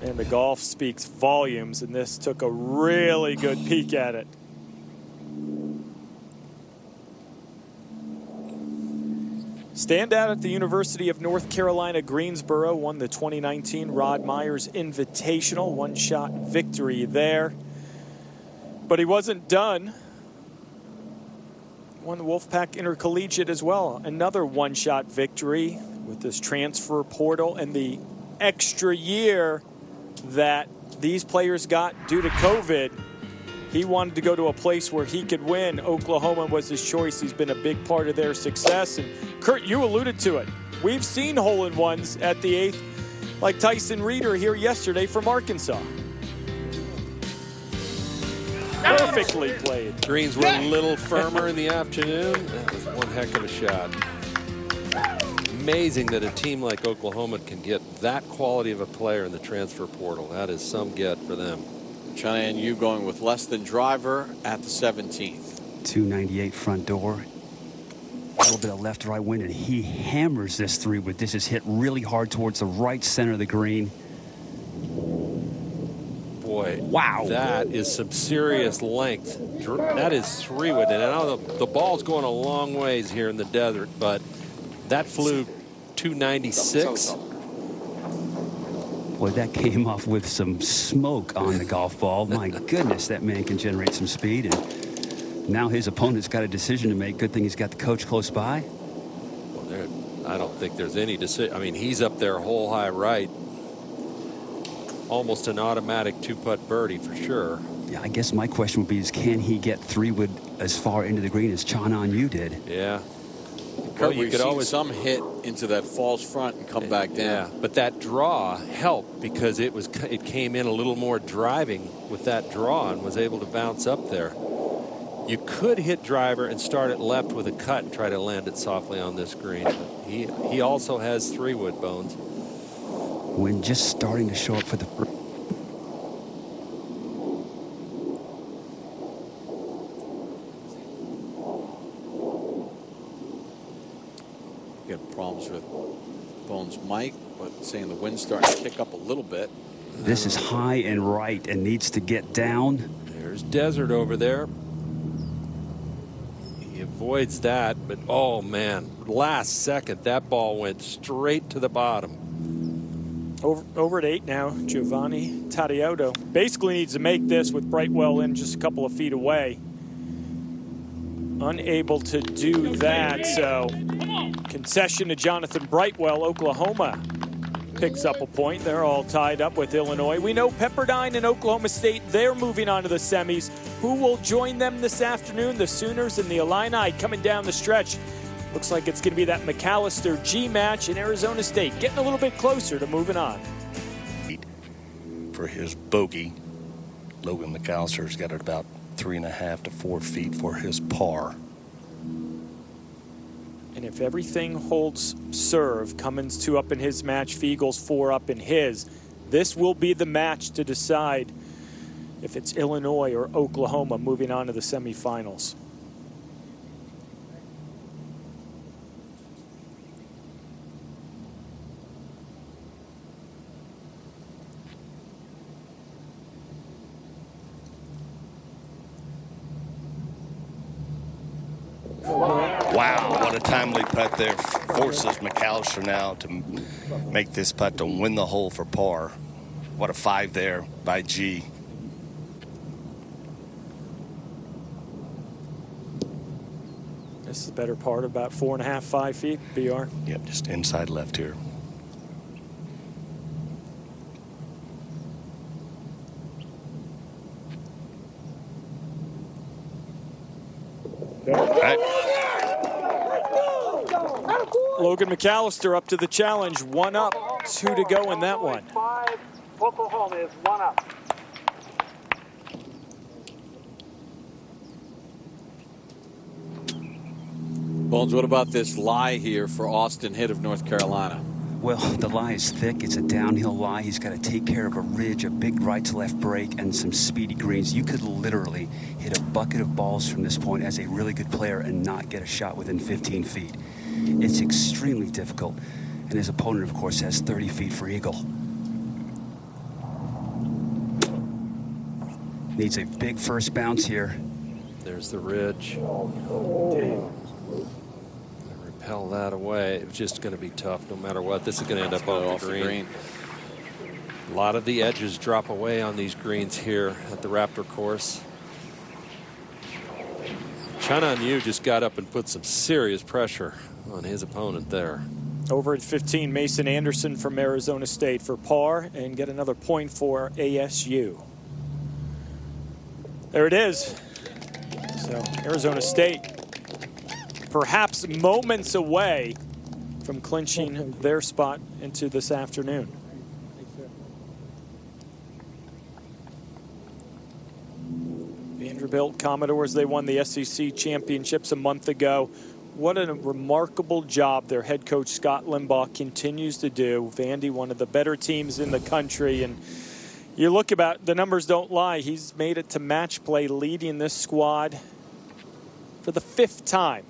and the golf speaks volumes, and this took a really good peek at it. Standout at the University of North Carolina, Greensboro won the 2019 Rod Myers Invitational. 1-shot victory there. But he wasn't done. Won the Wolfpack Intercollegiate as well. Another 1-shot victory with this transfer portal and the extra year that these players got due to COVID. He wanted to go to a place where he could win. Oklahoma was his choice. He's been a big part of their success. And Kurt, you alluded to it. We've seen hole-in-ones at the 8th, like Tyson Reeder here yesterday from Arkansas. Perfectly played. Greens were a little firmer in the afternoon. That was one heck of a shot. amazing that a team like Oklahoma can get that quality of a player in the transfer portal. That is some get for them. China and you going with less than driver at the 17th. 298 front door. A little bit of left to right wind, and he hammers this 3-wood. This is hit really hard towards the right center of the green. Boy, wow, that is some serious length. That is 3-wood, and I know the ball's going a long ways here in the desert, but that flew 296. Boy, that came off with some smoke on the golf ball. My goodness, that man can generate some speed, and now his opponent's got a decision to make. Good thing he's got the coach close by. Well, I don't think there's any decision. I mean, he's up there hole high right. Almost an automatic 2-putt birdie for sure. Yeah, I guess my question would be is can he get 3-wood as far into the green as Chanan Yu did? Yeah. Well, you could always some hit into that false front and come back down. Yeah, but that draw helped because it came in a little more driving with that draw and was able to bounce up there. You could hit driver and start it left with a cut and try to land it softly on this green. He also has 3-wood, Bones. When just starting to show up for the Got problems with Bones' mic, but saying the wind's starting to kick up a little bit. This is high and right and needs to get down. There's desert over there. He avoids that, but oh man, last second that ball went straight to the bottom. Over at 8 now, Giovanni Taddeo basically needs to make this with Brightwell in just a couple of feet away. Unable to do that, so concession to Jonathan Brightwell. Oklahoma picks up a point. They're all tied up with Illinois. We know Pepperdine and Oklahoma State, they're moving on to the semis. Who will join them this afternoon? The Sooners and the Illini coming down the stretch. Looks like it's going to be that McAllister-G match in Arizona State, getting a little bit closer to moving on. For his bogey, Logan McAllister's got it about 3.5 to 4 feet for his par. And if everything holds serve, Cummins 2 up in his match, Fiegel's 4 up in his, this will be the match to decide if it's Illinois or Oklahoma moving on to the semifinals. Wow, what a timely putt there. Forces McAllister now to make this putt to win the hole for par. What a 5 there by G. This is the better part, about 4.5, 5 feet, BR. Yep, just inside left here. Logan McAllister up to the challenge, 1 up, 2 to go in that one. Oklahoma is 1 up. Bones, what about this lie here for Austin Hitt of North Carolina? Well, the lie is thick. It's a downhill lie. He's got to take care of a ridge, a big right to left break, and some speedy greens. You could literally hit a bucket of balls from this point as a really good player and not get a shot within 15 feet. It's extremely difficult. And his opponent, of course, has 30 feet for eagle. Needs a big first bounce here. There's the ridge. Repel that away. It's just going to be tough no matter what. This is going to end up off the green. A lot of the edges drop away on these greens here at the Raptor course. Chanan Yu just got up and put some serious pressure on his opponent there. Over at 15, Mason Anderson from Arizona State for par and get another point for ASU. There it is. So Arizona State perhaps moments away from clinching their spot into this afternoon. Vanderbilt Commodores, they won the SEC championships a month ago. What a remarkable job their head coach Scott Limbaugh continues to do. Vandy, one of the better teams in the country, and you look about the numbers don't lie. He's made it to match play, leading this squad for the 5th time.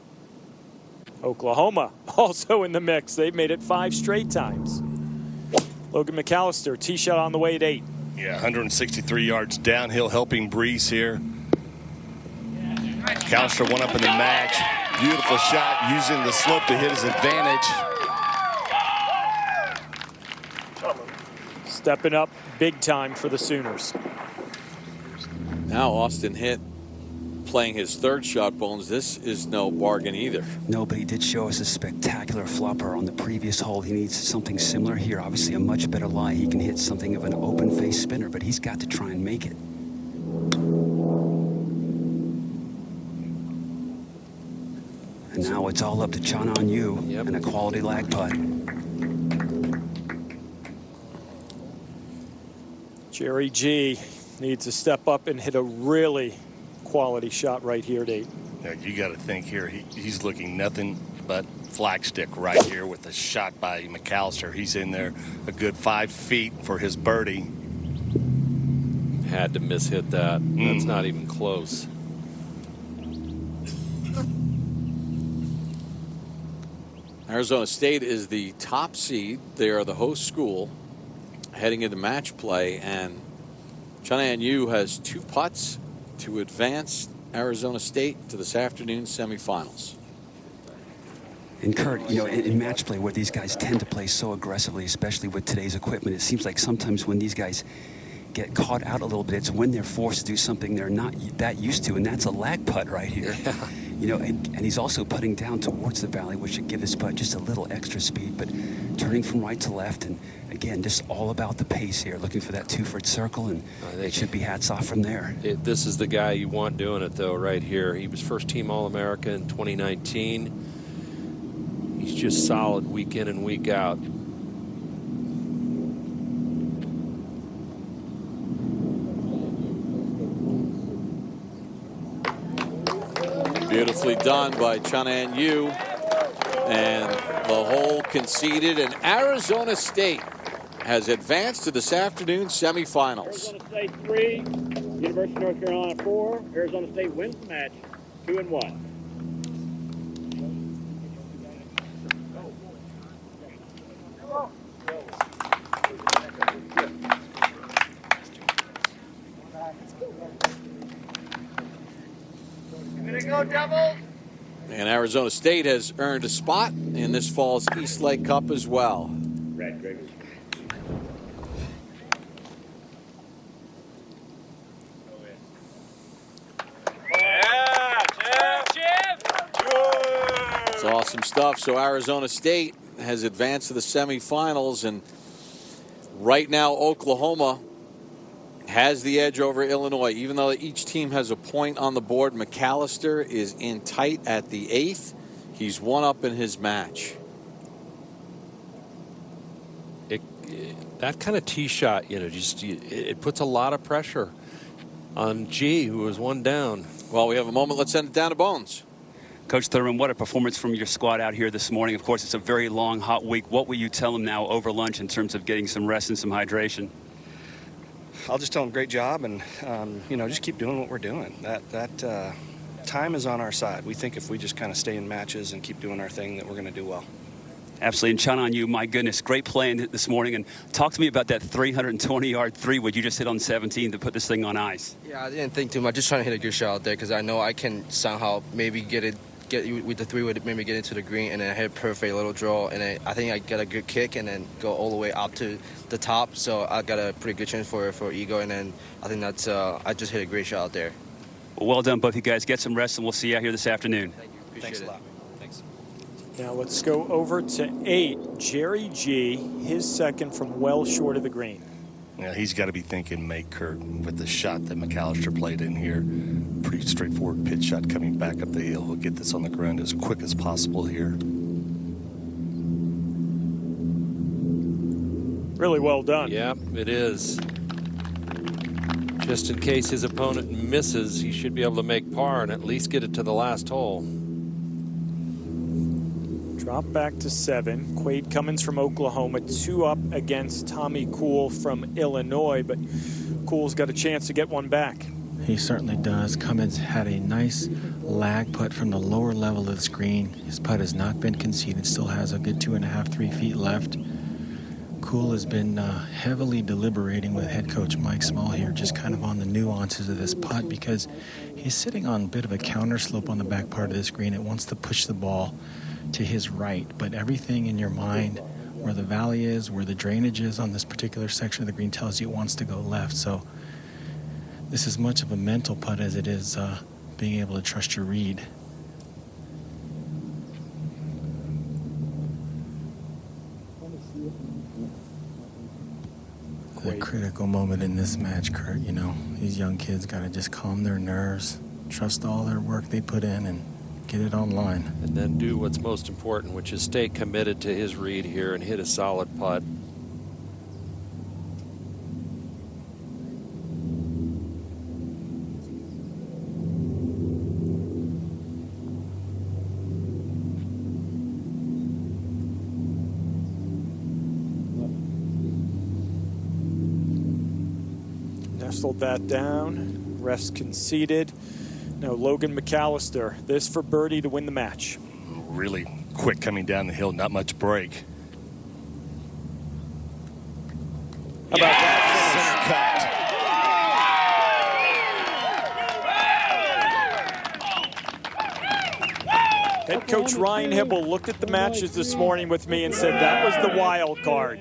Oklahoma also in the mix. They've made it 5 straight times. Logan McAllister, tee shot on the way at 8. Yeah, 163 yards downhill, helping Breeze here. McAllister one up in the match. Beautiful shot, using the slope to hit his advantage. Stepping up big time for the Sooners. Now Austin Hitt playing his 3rd shot, Bones. This is no bargain either. No, but he did show us a spectacular flopper on the previous hole. He needs something similar here. Obviously a much better lie. He can hit something of an open face spinner, but he's got to try and make it. And now it's all up to Chana on you and a quality lag putt. Jerry G needs to step up and hit a really quality shot right here at 8. Yeah, you got to think here, he's looking nothing but flagstick right here with a shot by McAllister. He's in there a good 5 feet for his birdie. Had to mishit that. That's not even close. Arizona State is the top seed. They are the host school heading into match play, and Chana Yu has 2 putts to advance Arizona State to this afternoon's semifinals. And Kurt, you know, in match play where these guys tend to play so aggressively, especially with today's equipment, it seems like sometimes when these guys get caught out a little bit, it's when they're forced to do something they're not that used to, and that's a lag putt right here. Yeah. You know, and he's also putting down towards the valley, which should give this putt just a little extra speed, but turning from right to left, and again, just all about the pace here, looking for that 2-foot circle, and it should be hats off from there. This is the guy you want doing it, though, right here. He was first team All-America in 2019. He's just solid week in and week out. Beautifully done by Chana Yu. And the hole conceded, and Arizona State has advanced to this afternoon's semifinals. Arizona State 3, University of North Carolina 4. Arizona State wins the match 2-1. Go Devils! And Arizona State has earned a spot in this fall's East Lake Cup as well. Red Gravy. It's awesome stuff. So Arizona State has advanced to the semifinals, and right now Oklahoma has the edge over Illinois. Even though each team has a point on the board, McAllister is in tight at the 8th. He's 1 up in his match. That kind of tee shot, you know, it puts a lot of pressure on G, who was 1 down. Well, we have a moment. Let's send it down to Bones. Coach Thurman, what a performance from your squad out here this morning. Of course, it's a very long, hot week. What will you tell them now over lunch in terms of getting some rest and some hydration? I'll just tell them great job, and you know, just keep doing what we're doing. That time is on our side. We think if we just kind of stay in matches and keep doing our thing, that we're going to do well. Absolutely. And Chana, on you, my goodness, great playing this morning. And talk to me about that 320-yard 3-wood you just hit on 17 to put this thing on ice. Yeah, I didn't think too much. Just trying to hit a good shot out there because I know I can somehow maybe get with the 3-wood, maybe get into the green, and then I hit a perfect little draw, and then I think I get a good kick and then go all the way up to the top. So I got a pretty good chance for Eagle, and then I think that's I just hit a great shot out there. Well done, both of you guys. Get some rest, and we'll see you out here this afternoon. Thanks a lot. Now let's go over to 8. Jerry G, his second from well short of the green. Yeah, he's got to be thinking make, Kurt, with the shot that McAllister played in here. Pretty straightforward pitch shot coming back up the hill. He'll get this on the ground as quick as possible here. Really well done. Yeah, it is. Just in case his opponent misses, he should be able to make par and at least get it to the last hole. Drop back to 7. Quade Cummins from Oklahoma, 2 up against Tommy Kuhl from Illinois, but Kuhl's got a chance to get one back. He certainly does. Cummins had a nice lag putt from the lower level of the screen. His putt has not been conceded, still has a good 2.5, 3 feet left. Kuhl has been heavily deliberating with head coach Mike Small here, just kind of on the nuances of this putt, because he's sitting on a bit of a counter slope on the back part of this green. It wants to push the ball to his right, but everything in your mind, where the valley is, where the drainage is on this particular section of the green, tells you it wants to go left. So this is much of a mental putt as it is being able to trust your read. A critical moment in this match, Kurt. You know, these young kids got to just calm their nerves, trust all their work they put in, and get it online. And then do what's most important, which is stay committed to his read here and hit a solid putt. Nestled that down. Rest conceded. Now Logan McAllister. This for birdie to win the match. Really quick coming down the hill, not much break. How about that? Head coach Ryan Hibble looked at the matches this morning with me and said that was the wild card.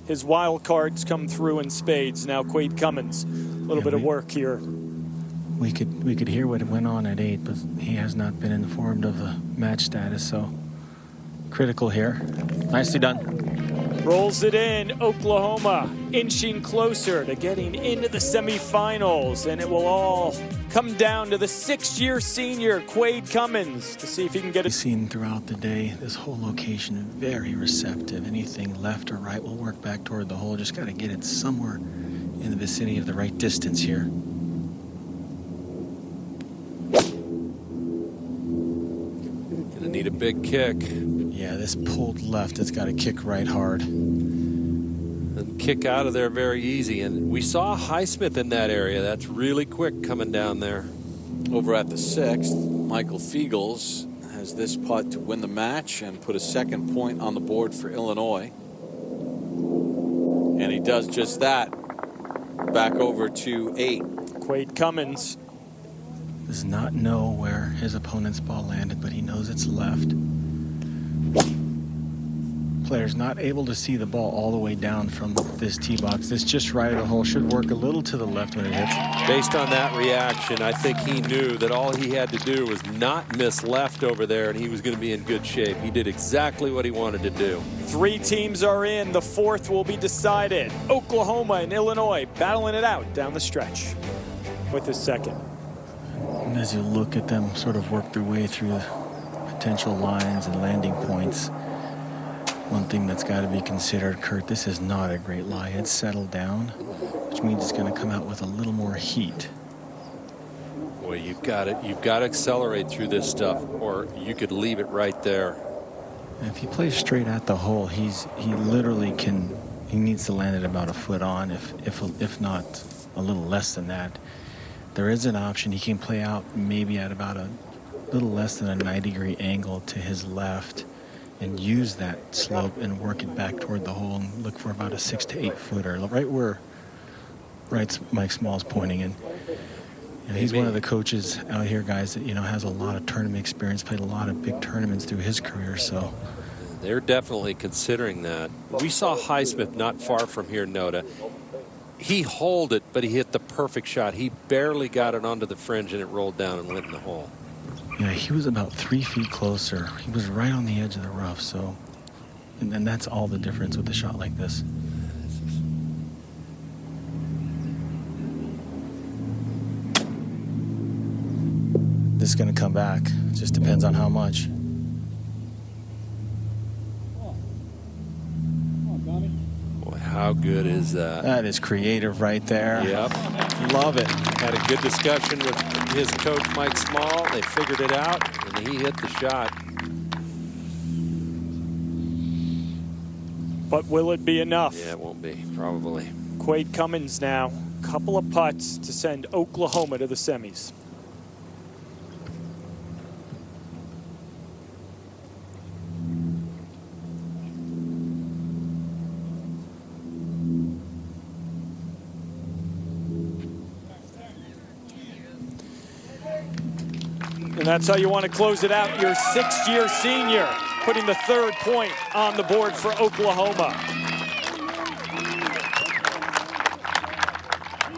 His wild cards come through in spades. Now Quade Cummins, a little bit of work here. We could hear what went on at 8, but he has not been informed of the match status, so critical here. Nicely done. Rolls it in. Oklahoma inching closer to getting into the semifinals, and it will all come down to the 6-year senior Quade Cummins to see if he can get it. Seen throughout the day, this whole location very receptive. Anything left or right will work back toward the hole. Just got to get it somewhere in the vicinity of the right distance here. Gonna need a big kick. Yeah, this pulled left, it's got to kick right hard. And kick out of there very easy. And we saw Highsmith in that area. That's really quick coming down there. Over at the 6th, Michael Fiegels has this putt to win the match and put a 2nd point on the board for Illinois. And he does just that. Back over to 8. Quade Cummins does not know where his opponent's ball landed, but he knows it's left. Player's not able to see the ball all the way down from this tee box. This just right of the hole should work a little to the left when it hits. Based on that reaction, I think he knew that all he had to do was not miss left over there, and he was going to be in good shape. He did exactly what he wanted to do. 3 teams are in. The 4th will be decided. Oklahoma and Illinois battling it out down the stretch with the 2nd. And as you look at them sort of work their way through potential lines and landing points, one thing that's got to be considered, Kurt, this is not a great lie. It's settled down, which means it's going to come out with a little more heat. Boy, you've got to accelerate through this stuff, or you could leave it right there. And if he plays straight at the hole, he literally can. He needs to land it about a foot on, if not a little less than that. There is an option. He can play out maybe at about a little less than a 90-degree angle to his left, and use that slope and work it back toward the hole and look for about a 6 to 8 footer, right where Mike Small's pointing. And you know, he's one of the coaches out here, guys, that has a lot of tournament experience, played a lot of big tournaments through his career. So they're definitely considering that. We saw Highsmith not far from here, Noda. He holed it, but he hit the perfect shot. He barely got it onto the fringe, and it rolled down and went in the hole. Yeah, he was about 3 feet closer. He was right on the edge of the rough. So, and that's all the difference with a shot like this. This is going to come back. It just depends on how much. Boy, how good is that? That is creative right there. Yep. Love it. Had a good discussion with his coach, Mike Small. They figured it out, and he hit the shot. But will it be enough? Yeah, it won't be, probably. Quade Cummins now, couple of putts to send Oklahoma to the semis. And that's how you want to close it out. Your sixth-year senior putting the third point on the board for Oklahoma.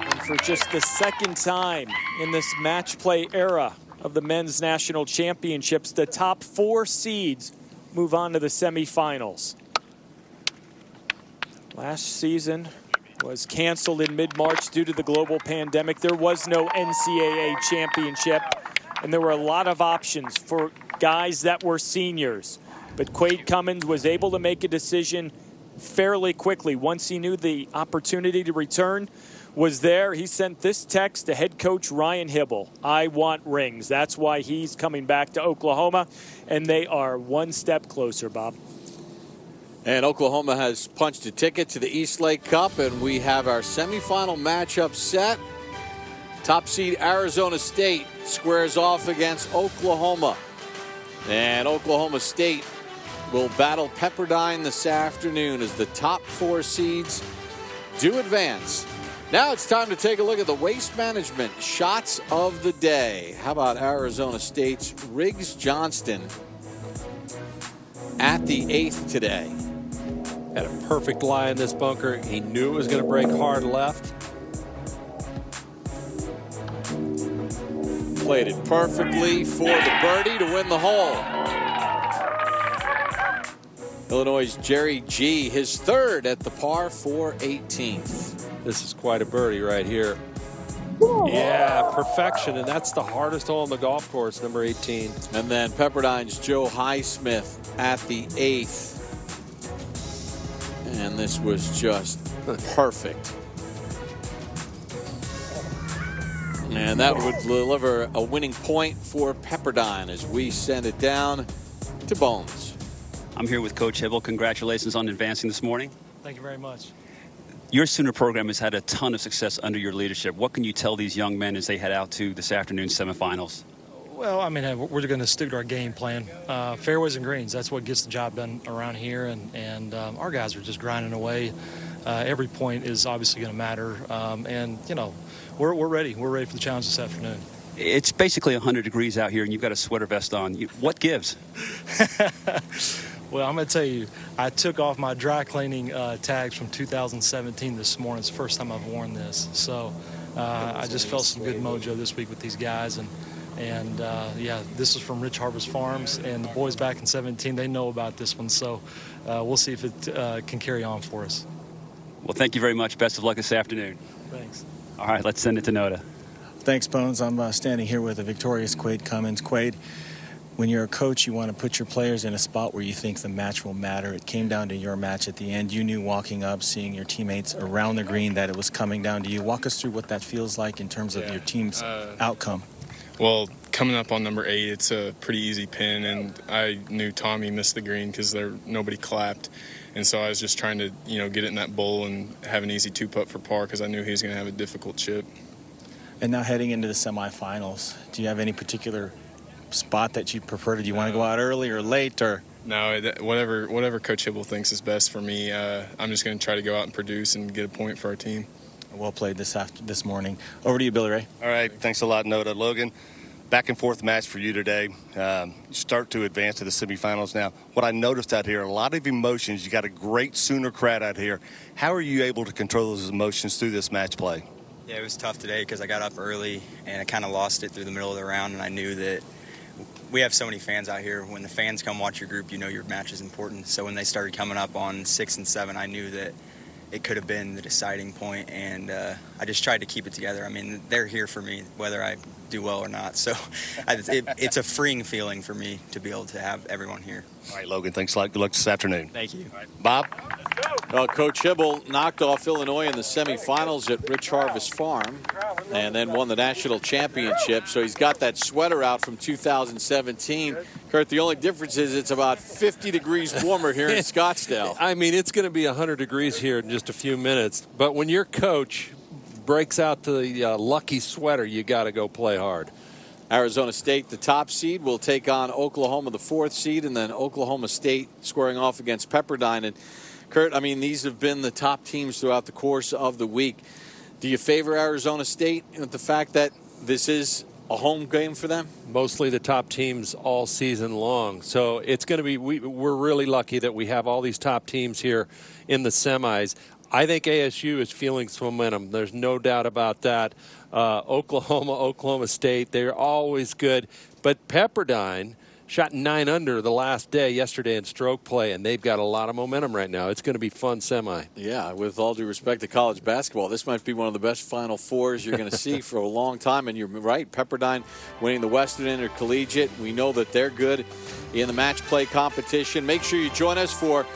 And for just the second time in this match play era of the men's national championships, the top 4 seeds move on to the semifinals. Last season was canceled in mid-March due to the global pandemic. There was no NCAA championship. And there were a lot of options for guys that were seniors. But Quade Cummins was able to make a decision fairly quickly. Once he knew the opportunity to return was there, he sent this text to head coach Ryan Hibble. I want rings. That's why he's coming back to Oklahoma. And they are one step closer, Bob. And Oklahoma has punched a ticket to the East Lake Cup, and we have our semifinal matchup set. Top seed Arizona State squares off against Oklahoma. And Oklahoma State will battle Pepperdine this afternoon as the top 4 seeds do advance. Now it's time to take a look at the waste management shots of the day. How about Arizona State's Riggs Johnston at the 8th today? Had a perfect lie in this bunker. He knew it was going to break hard left. Played it perfectly for the birdie to win the hole. Illinois' Jerry G, his 3rd at the par 4 18th. This is quite a birdie right here. Yeah, perfection, and that's the hardest hole on the golf course, number 18. And then Pepperdine's Joe Highsmith at the 8th. And this was just perfect. And that would deliver a winning point for Pepperdine as we send it down to Bones. I'm here with Coach Hibble. Congratulations on advancing this morning. Thank you very much. Your Sooner program has had a ton of success under your leadership. What can you tell these young men as they head out to this afternoon's semifinals? Well, I mean, we're going to stick to our game plan. Fairways and greens, that's what gets the job done around here. And our guys are just grinding away. Every point is obviously going to matter. And, you know, we're ready. We're ready for the challenge this afternoon. It's basically 100 degrees out here, and you've got a sweater vest on. What gives? Well, I'm going to tell you, I took off my dry cleaning tags from 2017 this morning. It's the first time I've worn this. So I just felt some good mojo this week with these guys. And yeah, this is from Rich Harvest Farms. And the boys back in 17, they know about this one. So we'll see if it can carry on for us. Well, thank you very much. Best of luck this afternoon. Thanks. All right, let's send it to Noda. Thanks, Bones. I'm standing here with the victorious Quade Cummins. Quade, when you're a coach, you want to put your players in a spot where you think the match will matter. It came down to your match at the end. You knew walking up, seeing your teammates around the green, that it was coming down to you. Walk us through what that feels like in terms of your team's outcome. Well, coming up on number 8, it's a pretty easy pin, and I knew Tommy missed the green because nobody clapped. And so I was just trying to, get it in that bowl and have an easy 2-putt for par because I knew he was going to have a difficult chip. And now heading into the semifinals, do you have any particular spot that you prefer? Do you want to go out early or late? Or no, whatever Coach Hibble thinks is best for me. I'm just going to try to go out and produce and get a point for our team. Well played this morning. Over to you, Billy Ray. All right, thanks a lot, Noda. Logan, back and forth match for you today. You start to advance to the semifinals now. What I noticed out here, a lot of emotions. You got a great Sooner crowd out here. How are you able to control those emotions through this match play? Yeah, it was tough today because I got up early and I kind of lost it through the middle of the round, and I knew that we have so many fans out here. When the fans come watch your group, you know your match is important. So when they started coming up on 6 and 7, I knew that it could have been the deciding point, and I just tried to keep it together. I mean, they're here for me, whether I do well or not. So it's a freeing feeling for me to be able to have everyone here. All right, Logan, thanks a lot. Good luck this afternoon. Thank you. Right. Bob? Coach Hibble knocked off Illinois in the semifinals at Rich Harvest Farm. and then won the national championship. So he's got that sweater out from 2017. Kurt, the only difference is it's about 50 degrees warmer here in Scottsdale. I mean, it's going to be 100 degrees here in just a few minutes. But when your coach breaks out the lucky sweater, you got to go play hard. Arizona State, the top seed, will take on Oklahoma, the 4th seed, and then Oklahoma State squaring off against Pepperdine. And Kurt, I mean, these have been the top teams throughout the course of the week. Do you favor Arizona State with the fact that this is a home game for them? Mostly the top teams all season long. So it's going to be, we're really lucky that we have all these top teams here in the semis. I think ASU is feeling some momentum. There's no doubt about that. Oklahoma State, they're always good. But Pepperdine shot 9 under the last day yesterday in stroke play, and they've got a lot of momentum right now. It's going to be fun semi. Yeah, with all due respect to college basketball, this might be one of the best Final Fours you're going to see for a long time. And you're right, Pepperdine winning the Western Intercollegiate. We know that they're good in the match play competition. Make sure you join us for